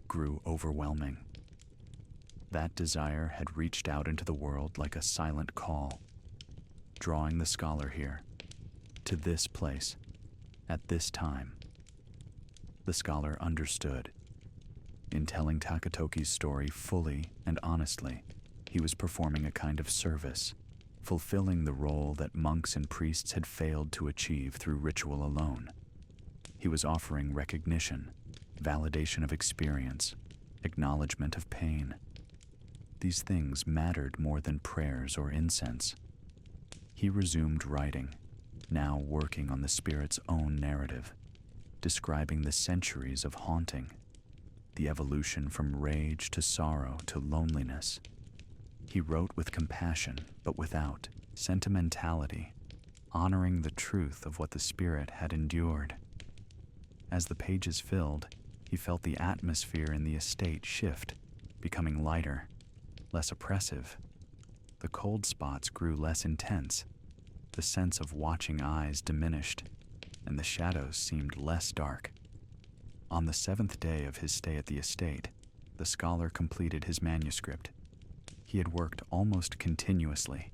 grew overwhelming. That desire had reached out into the world like a silent call, drawing the scholar here, to this place, at this time. The scholar understood. In telling Takatoki's story fully and honestly, he was performing a kind of service, fulfilling the role that monks and priests had failed to achieve through ritual alone. He was offering recognition, validation of experience, acknowledgement of pain. These things mattered more than prayers or incense. He resumed writing, now working on the spirit's own narrative, describing the centuries of haunting, the evolution from rage to sorrow to loneliness. He wrote with compassion, but without sentimentality, honoring the truth of what the spirit had endured. As the pages filled, he felt the atmosphere in the estate shift, becoming lighter, less oppressive. The cold spots grew less intense, the sense of watching eyes diminished, and the shadows seemed less dark. On the 7th day of his stay at the estate, the scholar completed his manuscript. He had worked almost continuously,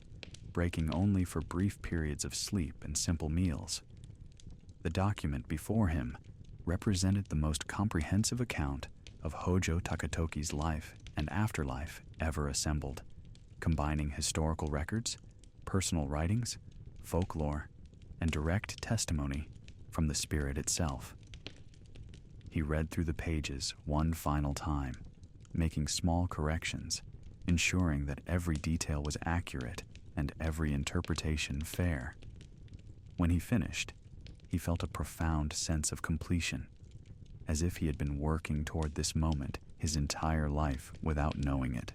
breaking only for brief periods of sleep and simple meals. The document before him represented the most comprehensive account of Hōjō Takatoki's life and afterlife ever assembled, combining historical records, personal writings, folklore, and direct testimony from the spirit itself. He read through the pages one final time, making small corrections, ensuring that every detail was accurate and every interpretation fair. When he finished, he felt a profound sense of completion, as if he had been working toward this moment his entire life without knowing it.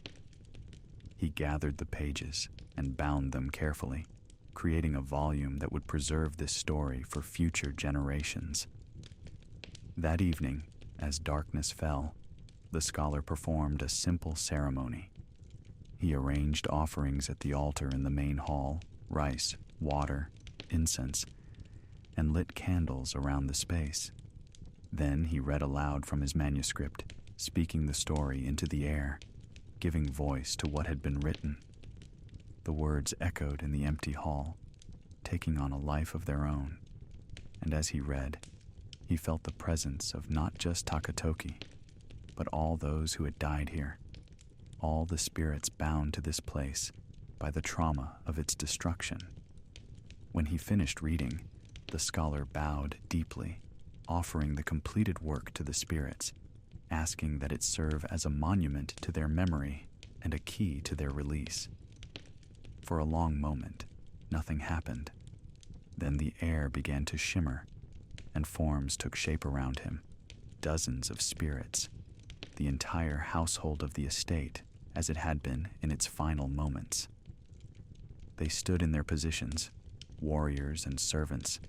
He gathered the pages and bound them carefully, creating a volume that would preserve this story for future generations. That evening, as darkness fell, the scholar performed a simple ceremony. He arranged offerings at the altar in the main hall, rice, water, incense, and lit candles around the space. Then he read aloud from his manuscript, speaking the story into the air, giving voice to what had been written. The words echoed in the empty hall, taking on a life of their own. And as he read, he felt the presence of not just Takatoki, but all those who had died here, all the spirits bound to this place by the trauma of its destruction. When he finished reading, the scholar bowed deeply, offering the completed work to the spirits, asking that it serve as a monument to their memory and a key to their release. For a long moment, nothing happened. Then the air began to shimmer, and forms took shape around him, dozens of spirits, the entire household of the estate as it had been in its final moments. They stood in their positions, warriors and servants,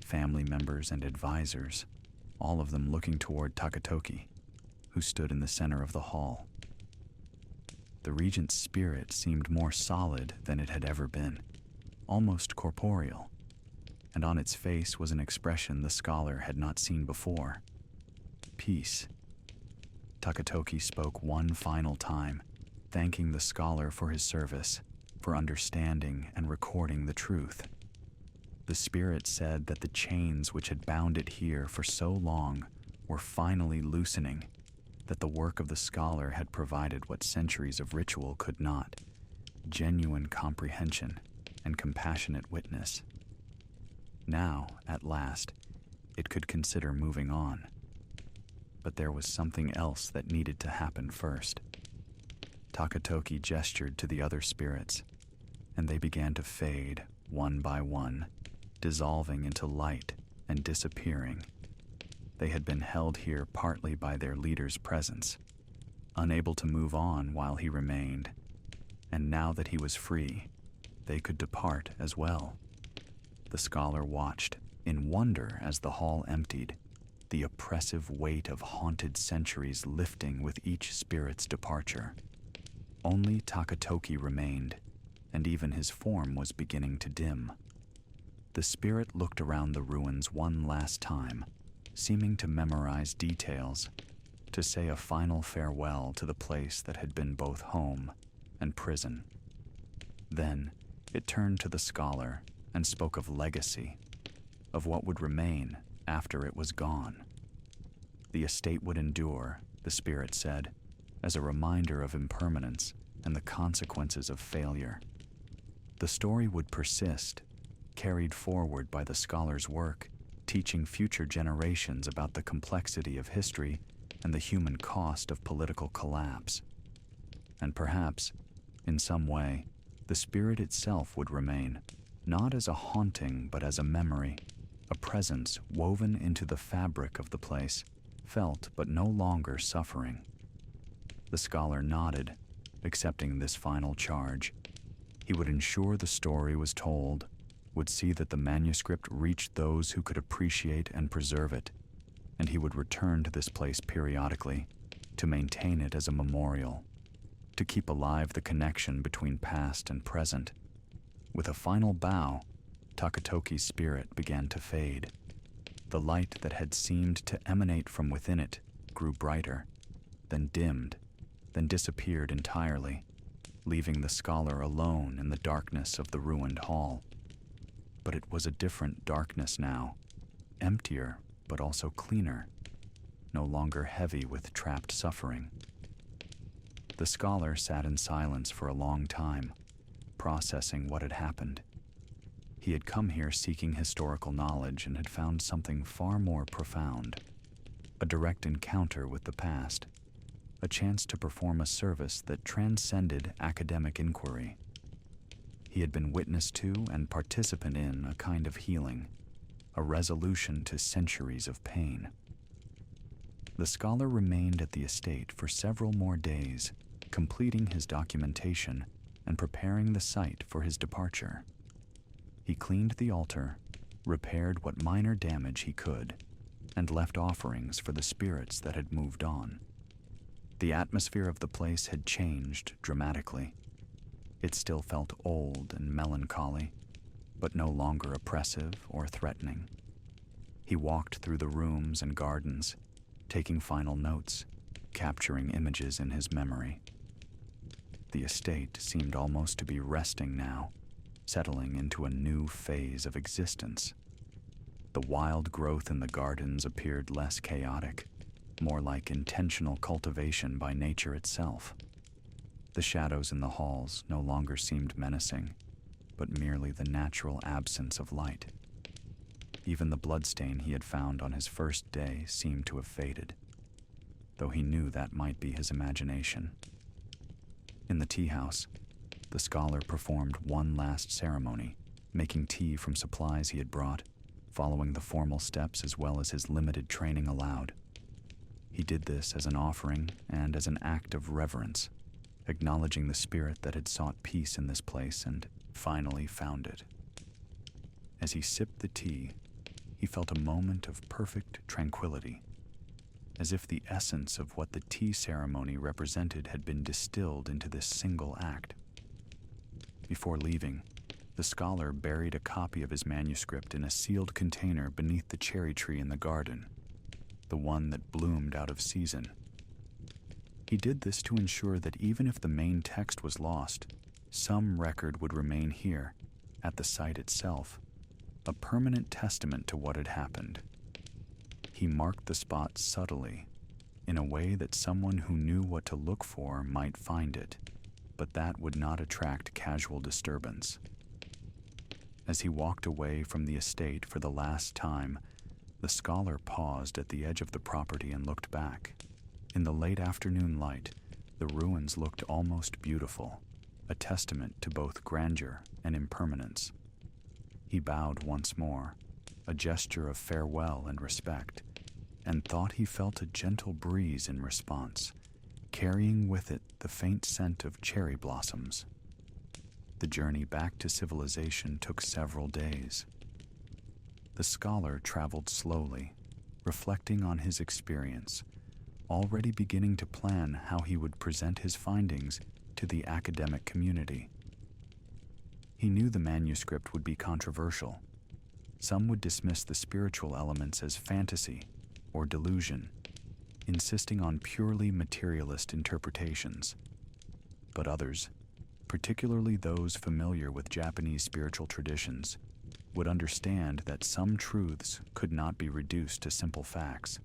family members and advisors, all of them looking toward Takatoki, who stood in the center of the hall. The Regent's spirit seemed more solid than it had ever been, almost corporeal, and on its face was an expression the scholar had not seen before: peace. Takatoki spoke one final time, thanking the scholar for his service, for understanding and recording the truth. The spirit said that the chains which had bound it here for so long were finally loosening, that the work of the scholar had provided what centuries of ritual could not: genuine comprehension and compassionate witness. Now, at last, it could consider moving on. But there was something else that needed to happen first. Takatoki gestured to the other spirits, and they began to fade one by one, dissolving into light and disappearing. They had been held here partly by their leader's presence, unable to move on while he remained, and now that he was free, they could depart as well. The scholar watched in wonder as the hall emptied, the oppressive weight of haunted centuries lifting with each spirit's departure. Only Takatoki remained, and even his form was beginning to dim. The spirit looked around the ruins one last time, seeming to memorize details, to say a final farewell to the place that had been both home and prison. Then it turned to the scholar and spoke of legacy, of what would remain after it was gone. The estate would endure, the spirit said, as a reminder of impermanence and the consequences of failure. The story would persist, carried forward by the scholar's work, teaching future generations about the complexity of history and the human cost of political collapse. And perhaps, in some way, the spirit itself would remain, not as a haunting but as a memory, a presence woven into the fabric of the place, felt but no longer suffering. The scholar nodded, accepting this final charge. He would ensure the story was told, would see that the manuscript reached those who could appreciate and preserve it, and he would return to this place periodically to maintain it as a memorial, to keep alive the connection between past and present. With a final bow, Takatoki's spirit began to fade. The light that had seemed to emanate from within it grew brighter, then dimmed, then disappeared entirely, leaving the scholar alone in the darkness of the ruined hall. But it was a different darkness now, emptier but also cleaner, no longer heavy with trapped suffering. The scholar sat in silence for a long time, processing what had happened. He had come here seeking historical knowledge and had found something far more profound. A direct encounter with the past. A chance to perform a service that transcended academic inquiry. He had been witness to and participant in a kind of healing, a resolution to centuries of pain. The scholar remained at the estate for several more days, completing his documentation and preparing the site for his departure. He cleaned the altar, repaired what minor damage he could, and left offerings for the spirits that had moved on. The atmosphere of the place had changed dramatically. It still felt old and melancholy, but no longer oppressive or threatening. He walked through the rooms and gardens, taking final notes, capturing images in his memory. The estate seemed almost to be resting now, settling into a new phase of existence. The wild growth in the gardens appeared less chaotic, more like intentional cultivation by nature itself. The shadows in the halls no longer seemed menacing, but merely the natural absence of light. Even the bloodstain he had found on his first day seemed to have faded, though he knew that might be his imagination. In the tea house, the scholar performed one last ceremony, making tea from supplies he had brought, following the formal steps as well as his limited training allowed. He did this as an offering and as an act of reverence, acknowledging the spirit that had sought peace in this place and finally found it. As he sipped the tea, he felt a moment of perfect tranquility, as if the essence of what the tea ceremony represented had been distilled into this single act. Before leaving, the scholar buried a copy of his manuscript in a sealed container beneath the cherry tree in the garden, the one that bloomed out of season. He did this to ensure that even if the main text was lost, some record would remain here, at the site itself, a permanent testament to what had happened. He marked the spot subtly, in a way that someone who knew what to look for might find it, but that would not attract casual disturbance. As he walked away from the estate for the last time, the scholar paused at the edge of the property and looked back. In the late afternoon light, the ruins looked almost beautiful, a testament to both grandeur and impermanence. He bowed once more, a gesture of farewell and respect, and thought he felt a gentle breeze in response, carrying with it the faint scent of cherry blossoms. The journey back to civilization took several days. The scholar traveled slowly, reflecting on his experience, already beginning to plan how he would present his findings to the academic community. He knew the manuscript would be controversial. Some would dismiss the spiritual elements as fantasy or delusion, insisting on purely materialist interpretations. But others, particularly those familiar with Japanese spiritual traditions, would understand that some truths could not be reduced to simple facts.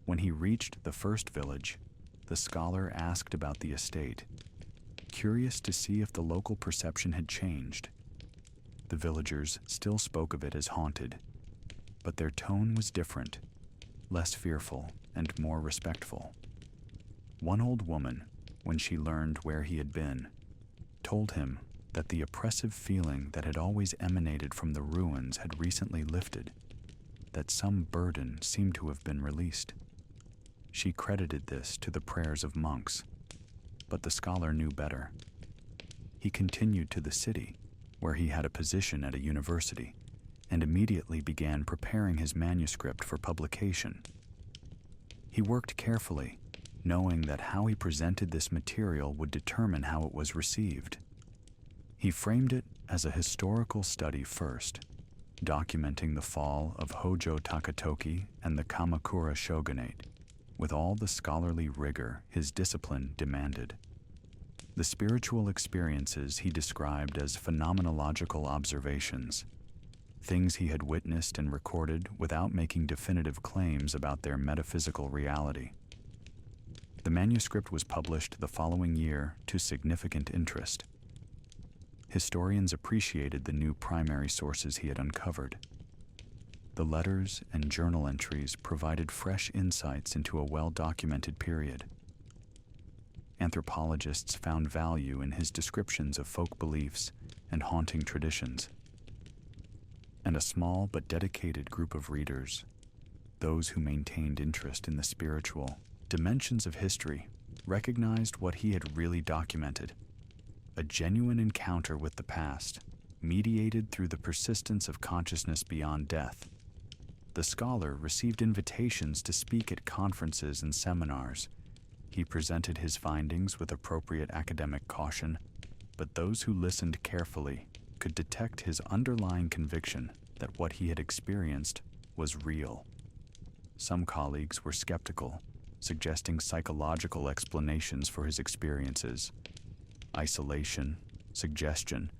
When he reached the first village, the scholar asked about the estate, curious to see if the local perception had changed. The villagers still spoke of it as haunted, but their tone was different, less fearful and more respectful. One old woman, when she learned where he had been, told him that the oppressive feeling that had always emanated from the ruins had recently lifted, that some burden seemed to have been released. She credited this to the prayers of monks, but the scholar knew better. He continued to the city, where he had a position at a university, and immediately began preparing his manuscript for publication. He worked carefully, knowing that how he presented this material would determine how it was received. He framed it as a historical study first, documenting the fall of Hōjō Takatoki and the Kamakura shogunate, with all the scholarly rigor his discipline demanded. The spiritual experiences he described as phenomenological observations, things he had witnessed and recorded without making definitive claims about their metaphysical reality. The manuscript was published the following year to significant interest. Historians appreciated the new primary sources he had uncovered. The letters and journal entries provided fresh insights into a well-documented period. Anthropologists found value in his descriptions of folk beliefs and haunting traditions. And a small but dedicated group of readers, those who maintained interest in the spiritual dimensions of history, recognized what he had really documented: a genuine encounter with the past, mediated through the persistence of consciousness beyond death. The scholar received invitations to speak at conferences and seminars. He presented his findings with appropriate academic caution, but those who listened carefully could detect his underlying conviction that what he had experienced was real. Some colleagues were skeptical, suggesting psychological explanations for his experiences: isolation, suggestion,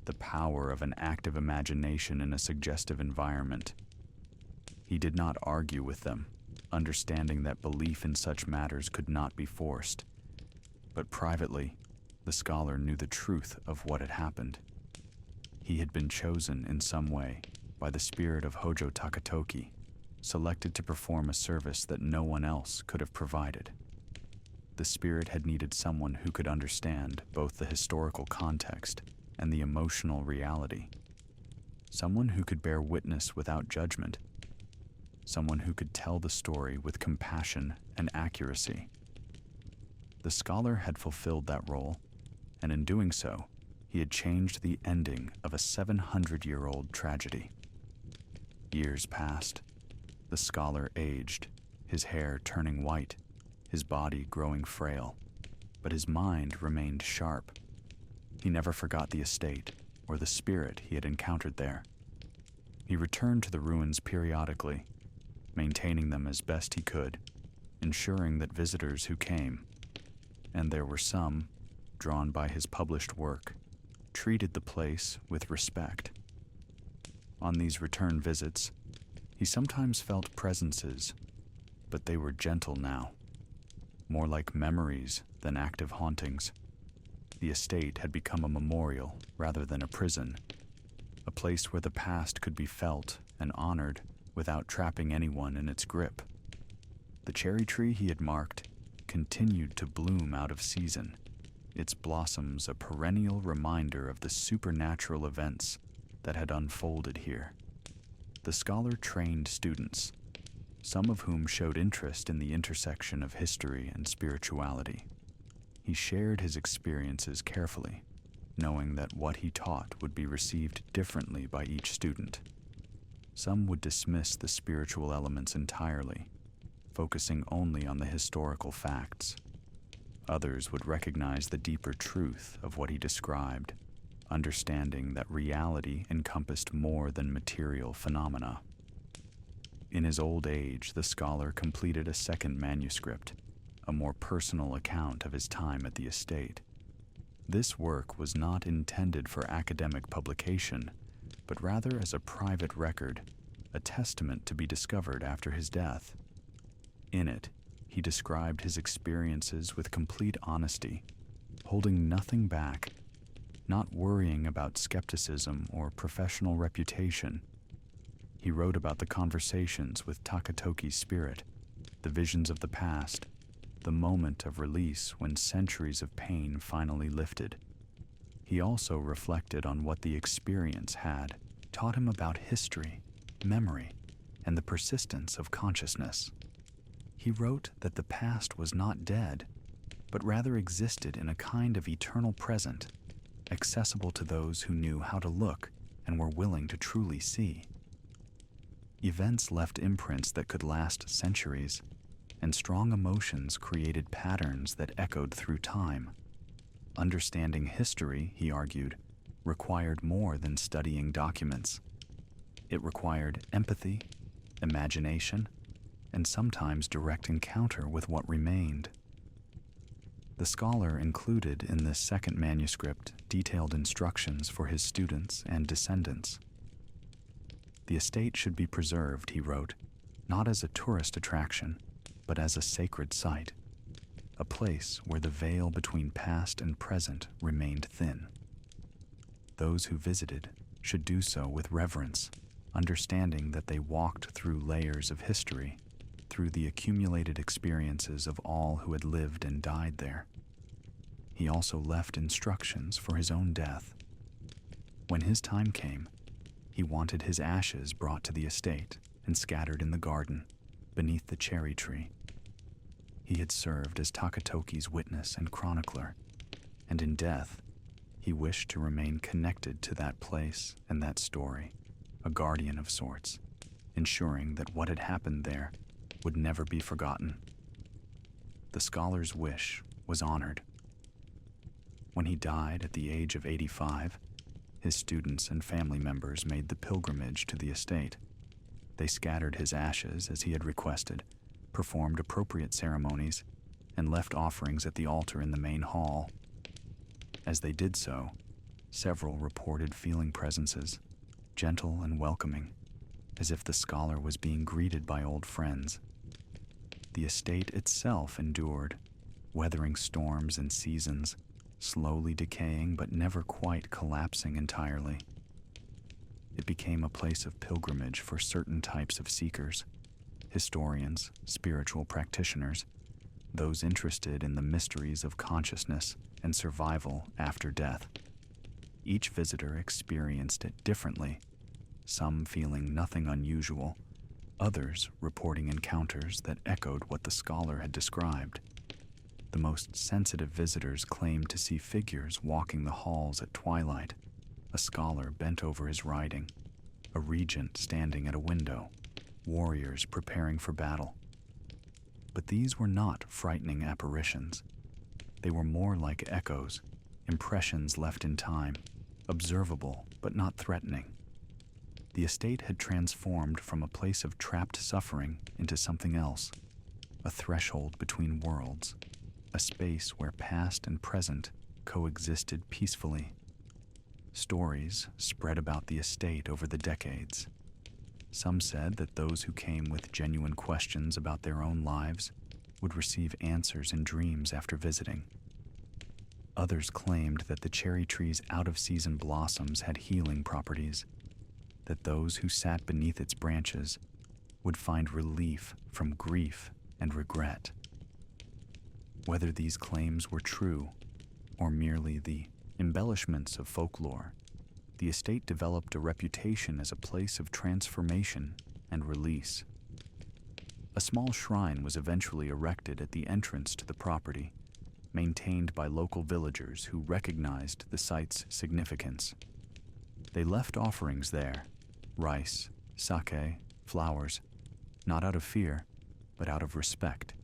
the power of an active imagination in a suggestive environment. He did not argue with them, understanding that belief in such matters could not be forced. But privately, the scholar knew the truth of what had happened. He had been chosen in some way by the spirit of Hōjō Takatoki, selected to perform a service that no one else could have provided. The spirit had needed someone who could understand both the historical context and the emotional reality. Someone who could bear witness without judgment. Someone who could tell the story with compassion and accuracy. The scholar had fulfilled that role, and in doing so, he had changed the ending of a 700-year-old tragedy. Years passed. The scholar aged, his hair turning white, his body growing frail, but his mind remained sharp. He never forgot the estate or the spirit he had encountered there. He returned to the ruins periodically, maintaining them as best he could, ensuring that visitors who came, and there were some, drawn by his published work, treated the place with respect. On these return visits, he sometimes felt presences, but they were gentle now, more like memories than active hauntings. The estate had become a memorial rather than a prison, a place where the past could be felt and honored without trapping anyone in its grip. The cherry tree he had marked continued to bloom out of season, its blossoms a perennial reminder of the supernatural events that had unfolded here. The scholar trained students, some of whom showed interest in the intersection of history and spirituality. He shared his experiences carefully, knowing that what he taught would be received differently by each student. Some would dismiss the spiritual elements entirely, focusing only on the historical facts. Others would recognize the deeper truth of what he described, understanding that reality encompassed more than material phenomena. In his old age, the scholar completed a second manuscript, a more personal account of his time at the estate. This work was not intended for academic publication, but rather as a private record, a testament to be discovered after his death. In it, he described his experiences with complete honesty, holding nothing back, not worrying about skepticism or professional reputation. He wrote about the conversations with Takatoki's spirit, the visions of the past, the moment of release when centuries of pain finally lifted. He also reflected on what the experience had taught him about history, memory, and the persistence of consciousness. He wrote that the past was not dead, but rather existed in a kind of eternal present, accessible to those who knew how to look and were willing to truly see. Events left imprints that could last centuries, and strong emotions created patterns that echoed through time. Understanding history, he argued, required more than studying documents. It required empathy, imagination, and sometimes direct encounter with what remained. The scholar included in this second manuscript detailed instructions for his students and descendants. The estate should be preserved, he wrote, not as a tourist attraction, but as a sacred site, a place where the veil between past and present remained thin. Those who visited should do so with reverence, understanding that they walked through layers of history, through the accumulated experiences of all who had lived and died there. He also left instructions for his own death. When his time came, he wanted his ashes brought to the estate and scattered in the garden, beneath the cherry tree. He had served as Takatoki's witness and chronicler, and in death, he wished to remain connected to that place and that story, a guardian of sorts, ensuring that what had happened there would never be forgotten. The scholar's wish was honored. When he died at the age of 85, his students and family members made the pilgrimage to the estate. They scattered his ashes as he had requested, performed appropriate ceremonies, and left offerings at the altar in the main hall. As they did so, several reported feeling presences, gentle and welcoming, as if the scholar was being greeted by old friends. The estate itself endured, weathering storms and seasons, slowly decaying but never quite collapsing entirely. It became a place of pilgrimage for certain types of seekers, historians, spiritual practitioners, those interested in the mysteries of consciousness and survival after death. Each visitor experienced it differently, some feeling nothing unusual, others reporting encounters that echoed what the scholar had described. The most sensitive visitors claimed to see figures walking the halls at twilight, a scholar bent over his writing, a regent standing at a window, warriors preparing for battle. But these were not frightening apparitions. They were more like echoes, impressions left in time, observable but not threatening. The estate had transformed from a place of trapped suffering into something else, a threshold between worlds, a space where past and present coexisted peacefully. Stories spread about the estate over the decades. Some said that those who came with genuine questions about their own lives would receive answers in dreams after visiting. Others claimed that the cherry tree's out-of-season blossoms had healing properties, that those who sat beneath its branches would find relief from grief and regret. Whether these claims were true or merely the embellishments of folklore, the estate developed a reputation as a place of transformation and release. A small shrine was eventually erected at the entrance to the property, maintained by local villagers who recognized the site's significance. They left offerings there, rice, sake, flowers, not out of fear, but out of respect.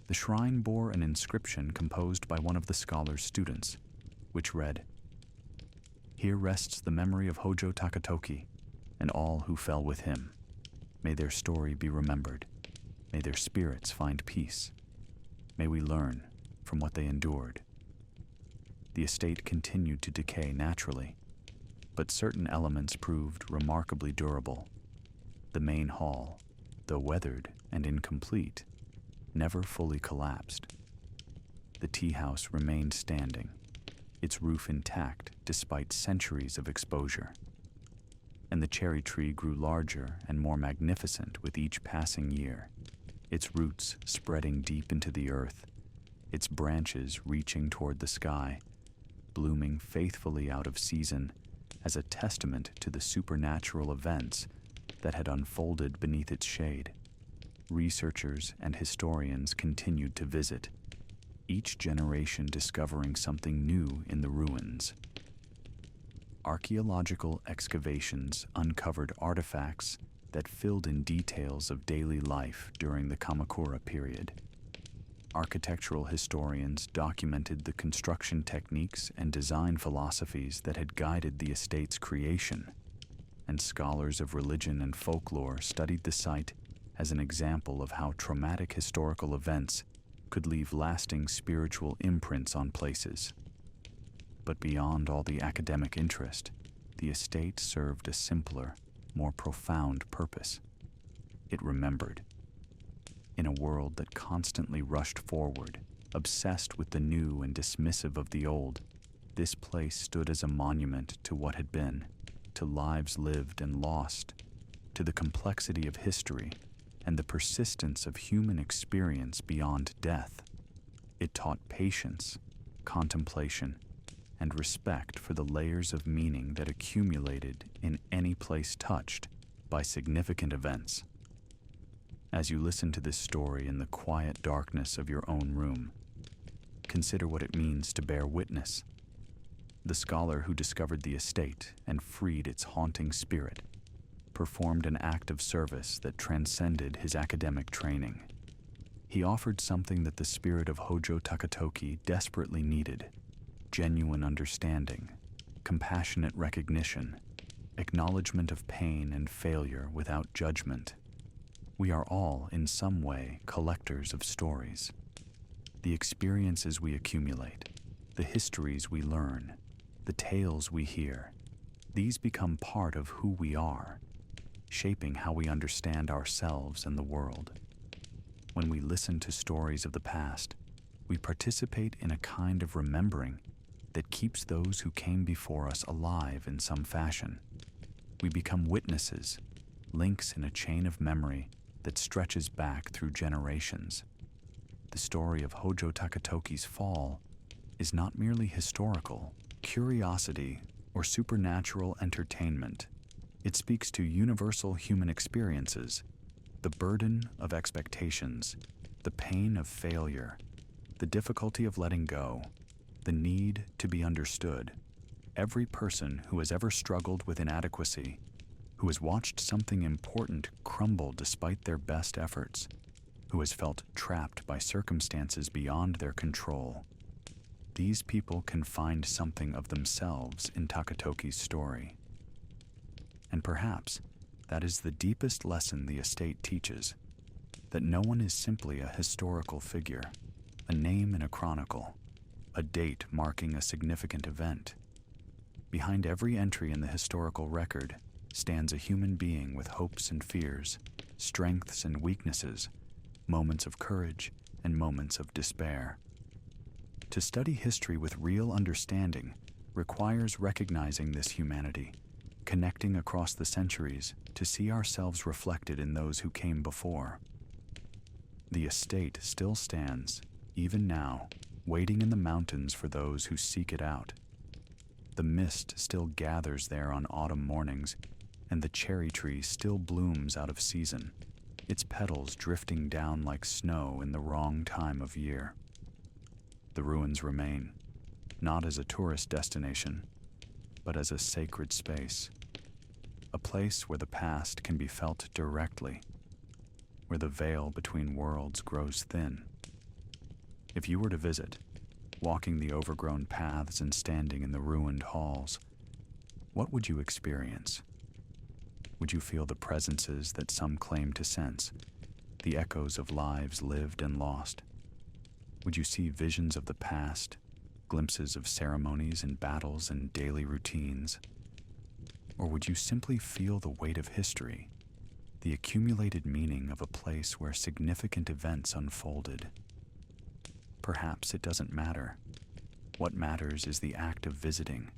The shrine bore an inscription composed by one of the scholar's students, which read, "Here rests the memory of Hōjō Takatoki and all who fell with him. May their story be remembered. May their spirits find peace. May we learn from what they endured." The estate continued to decay naturally, but certain elements proved remarkably durable. The main hall, though weathered and incomplete, never fully collapsed. The tea house remained standing, its roof intact despite centuries of exposure. And the cherry tree grew larger and more magnificent with each passing year, its roots spreading deep into the earth, its branches reaching toward the sky, blooming faithfully out of season as a testament to the supernatural events that had unfolded beneath its shade. Researchers and historians continued to visit, each generation discovering something new in the ruins. Archaeological excavations uncovered artifacts that filled in details of daily life during the Kamakura period. Architectural historians documented the construction techniques and design philosophies that had guided the estate's creation, and scholars of religion and folklore studied the site as an example of how traumatic historical events could leave lasting spiritual imprints on places. But beyond all the academic interest, the estate served a simpler, more profound purpose. It remembered. In a world that constantly rushed forward, obsessed with the new and dismissive of the old, This place stood as a monument to what had been, to lives lived and lost, to the complexity of history and the persistence of human experience beyond death. It taught patience, contemplation, and respect for the layers of meaning that accumulated in any place touched by significant events. As you listen to this story in the quiet darkness of your own room, consider what it means to bear witness. The scholar who discovered the estate and freed its haunting spirit performed an act of service that transcended his academic training. He offered something that the spirit of Hōjō Takatoki desperately needed: genuine understanding, compassionate recognition, acknowledgement of pain and failure without judgment. We are all, in some way, collectors of stories. The experiences we accumulate, the histories we learn, the tales we hear, these become part of who we are, shaping how we understand ourselves and the world. When we listen to stories of the past, we participate in a kind of remembering that keeps those who came before us alive in some fashion. We become witnesses, links in a chain of memory that stretches back through generations. The story of Hōjō Takatoki's fall is not merely historical curiosity or supernatural entertainment. It speaks to universal human experiences, the burden of expectations, the pain of failure, the difficulty of letting go, the need to be understood. Every person who has ever struggled with inadequacy, who has watched something important crumble despite their best efforts, who has felt trapped by circumstances beyond their control, these people can find something of themselves in Takatoki's story. And perhaps that is the deepest lesson the estate teaches, that no one is simply a historical figure, a name in a chronicle, a date marking a significant event. Behind every entry in the historical record stands a human being with hopes and fears, strengths and weaknesses, moments of courage and moments of despair. To study history with real understanding requires recognizing this humanity, connecting across the centuries to see ourselves reflected in those who came before. The estate still stands, even now, waiting in the mountains for those who seek it out. The mist still gathers there on autumn mornings, and the cherry tree still blooms out of season, its petals drifting down like snow in the wrong time of year. The ruins remain, not as a tourist destination, but as a sacred space, a place where the past can be felt directly, where the veil between worlds grows thin. If you were to visit, walking the overgrown paths and standing in the ruined halls, what would you experience? Would you feel the presences that some claim to sense, the echoes of lives lived and lost? Would you see visions of the past, glimpses of ceremonies and battles and daily routines? Or would you simply feel the weight of history, the accumulated meaning of a place where significant events unfolded? Perhaps it doesn't matter. What matters is the act of visiting,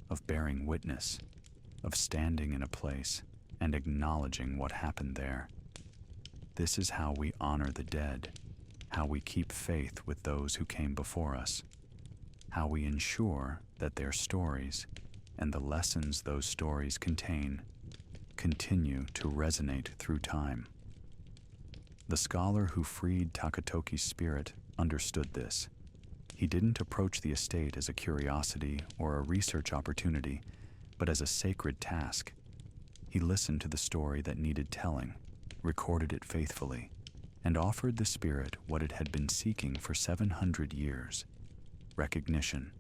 of bearing witness, of standing in a place and acknowledging what happened there. This is how we honor the dead, how we keep faith with those who came before us, how we ensure that their stories and the lessons those stories contain continue to resonate through time. The scholar who freed Takatoki's spirit understood this. He didn't approach the estate as a curiosity or a research opportunity, but as a sacred task. He listened to the story that needed telling, recorded it faithfully, and offered the spirit what it had been seeking for 700 years: recognition,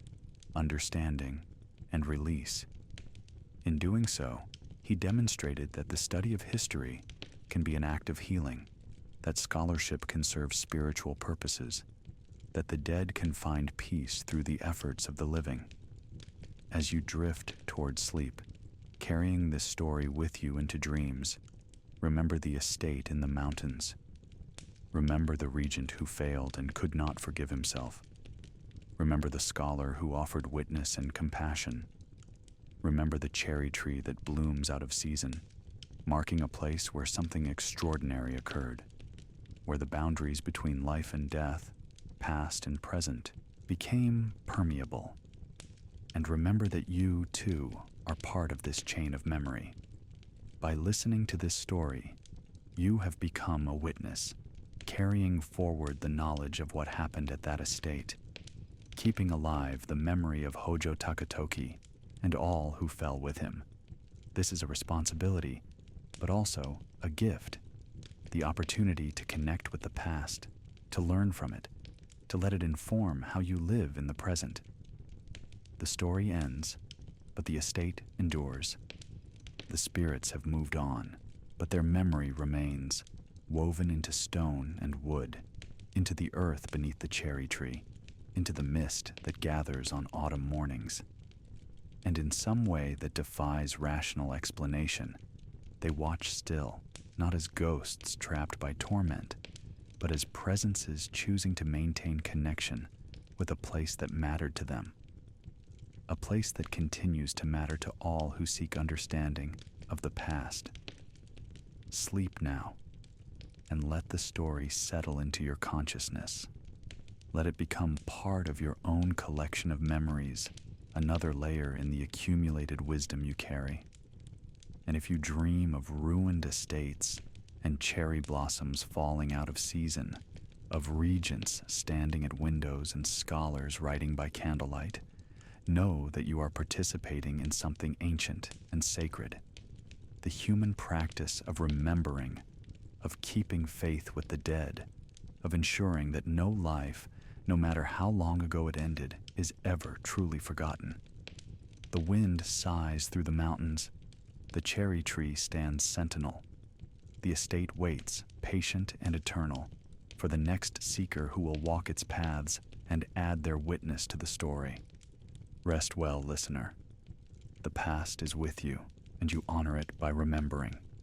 understanding, and release. In doing so, he demonstrated that the study of history can be an act of healing, that scholarship can serve spiritual purposes, that the dead can find peace through the efforts of the living. As you drift toward sleep, carrying this story with you into dreams, remember the estate in the mountains. Remember the regent who failed and could not forgive himself. Remember the scholar who offered witness and compassion. Remember the cherry tree that blooms out of season, marking a place where something extraordinary occurred, where the boundaries between life and death, past and present, became permeable. And remember that you, too, are part of this chain of memory. By listening to this story, you have become a witness, carrying forward the knowledge of what happened at that estate, keeping alive the memory of Hōjō Takatoki and all who fell with him. This is a responsibility, but also a gift, the opportunity to connect with the past, to learn from it, to let it inform how you live in the present. The story ends, but the estate endures. The spirits have moved on, but their memory remains, woven into stone and wood, into the earth beneath the cherry tree, into the mist that gathers on autumn mornings. And in some way that defies rational explanation, they watch still, not as ghosts trapped by torment, but as presences choosing to maintain connection with a place that mattered to them. A place that continues to matter to all who seek understanding of the past. Sleep now, and let the story settle into your consciousness. Let it become part of your own collection of memories, another layer in the accumulated wisdom you carry. And if you dream of ruined estates and cherry blossoms falling out of season, of regents standing at windows and scholars writing by candlelight, know that you are participating in something ancient and sacred. The human practice of remembering, of keeping faith with the dead, of ensuring that no life, no matter how long ago it ended, is ever truly forgotten. The wind sighs through the mountains. The cherry tree stands sentinel. The estate waits, patient and eternal, for the next seeker who will walk its paths and add their witness to the story. Rest well, listener. The past is with you, and you honor it by remembering.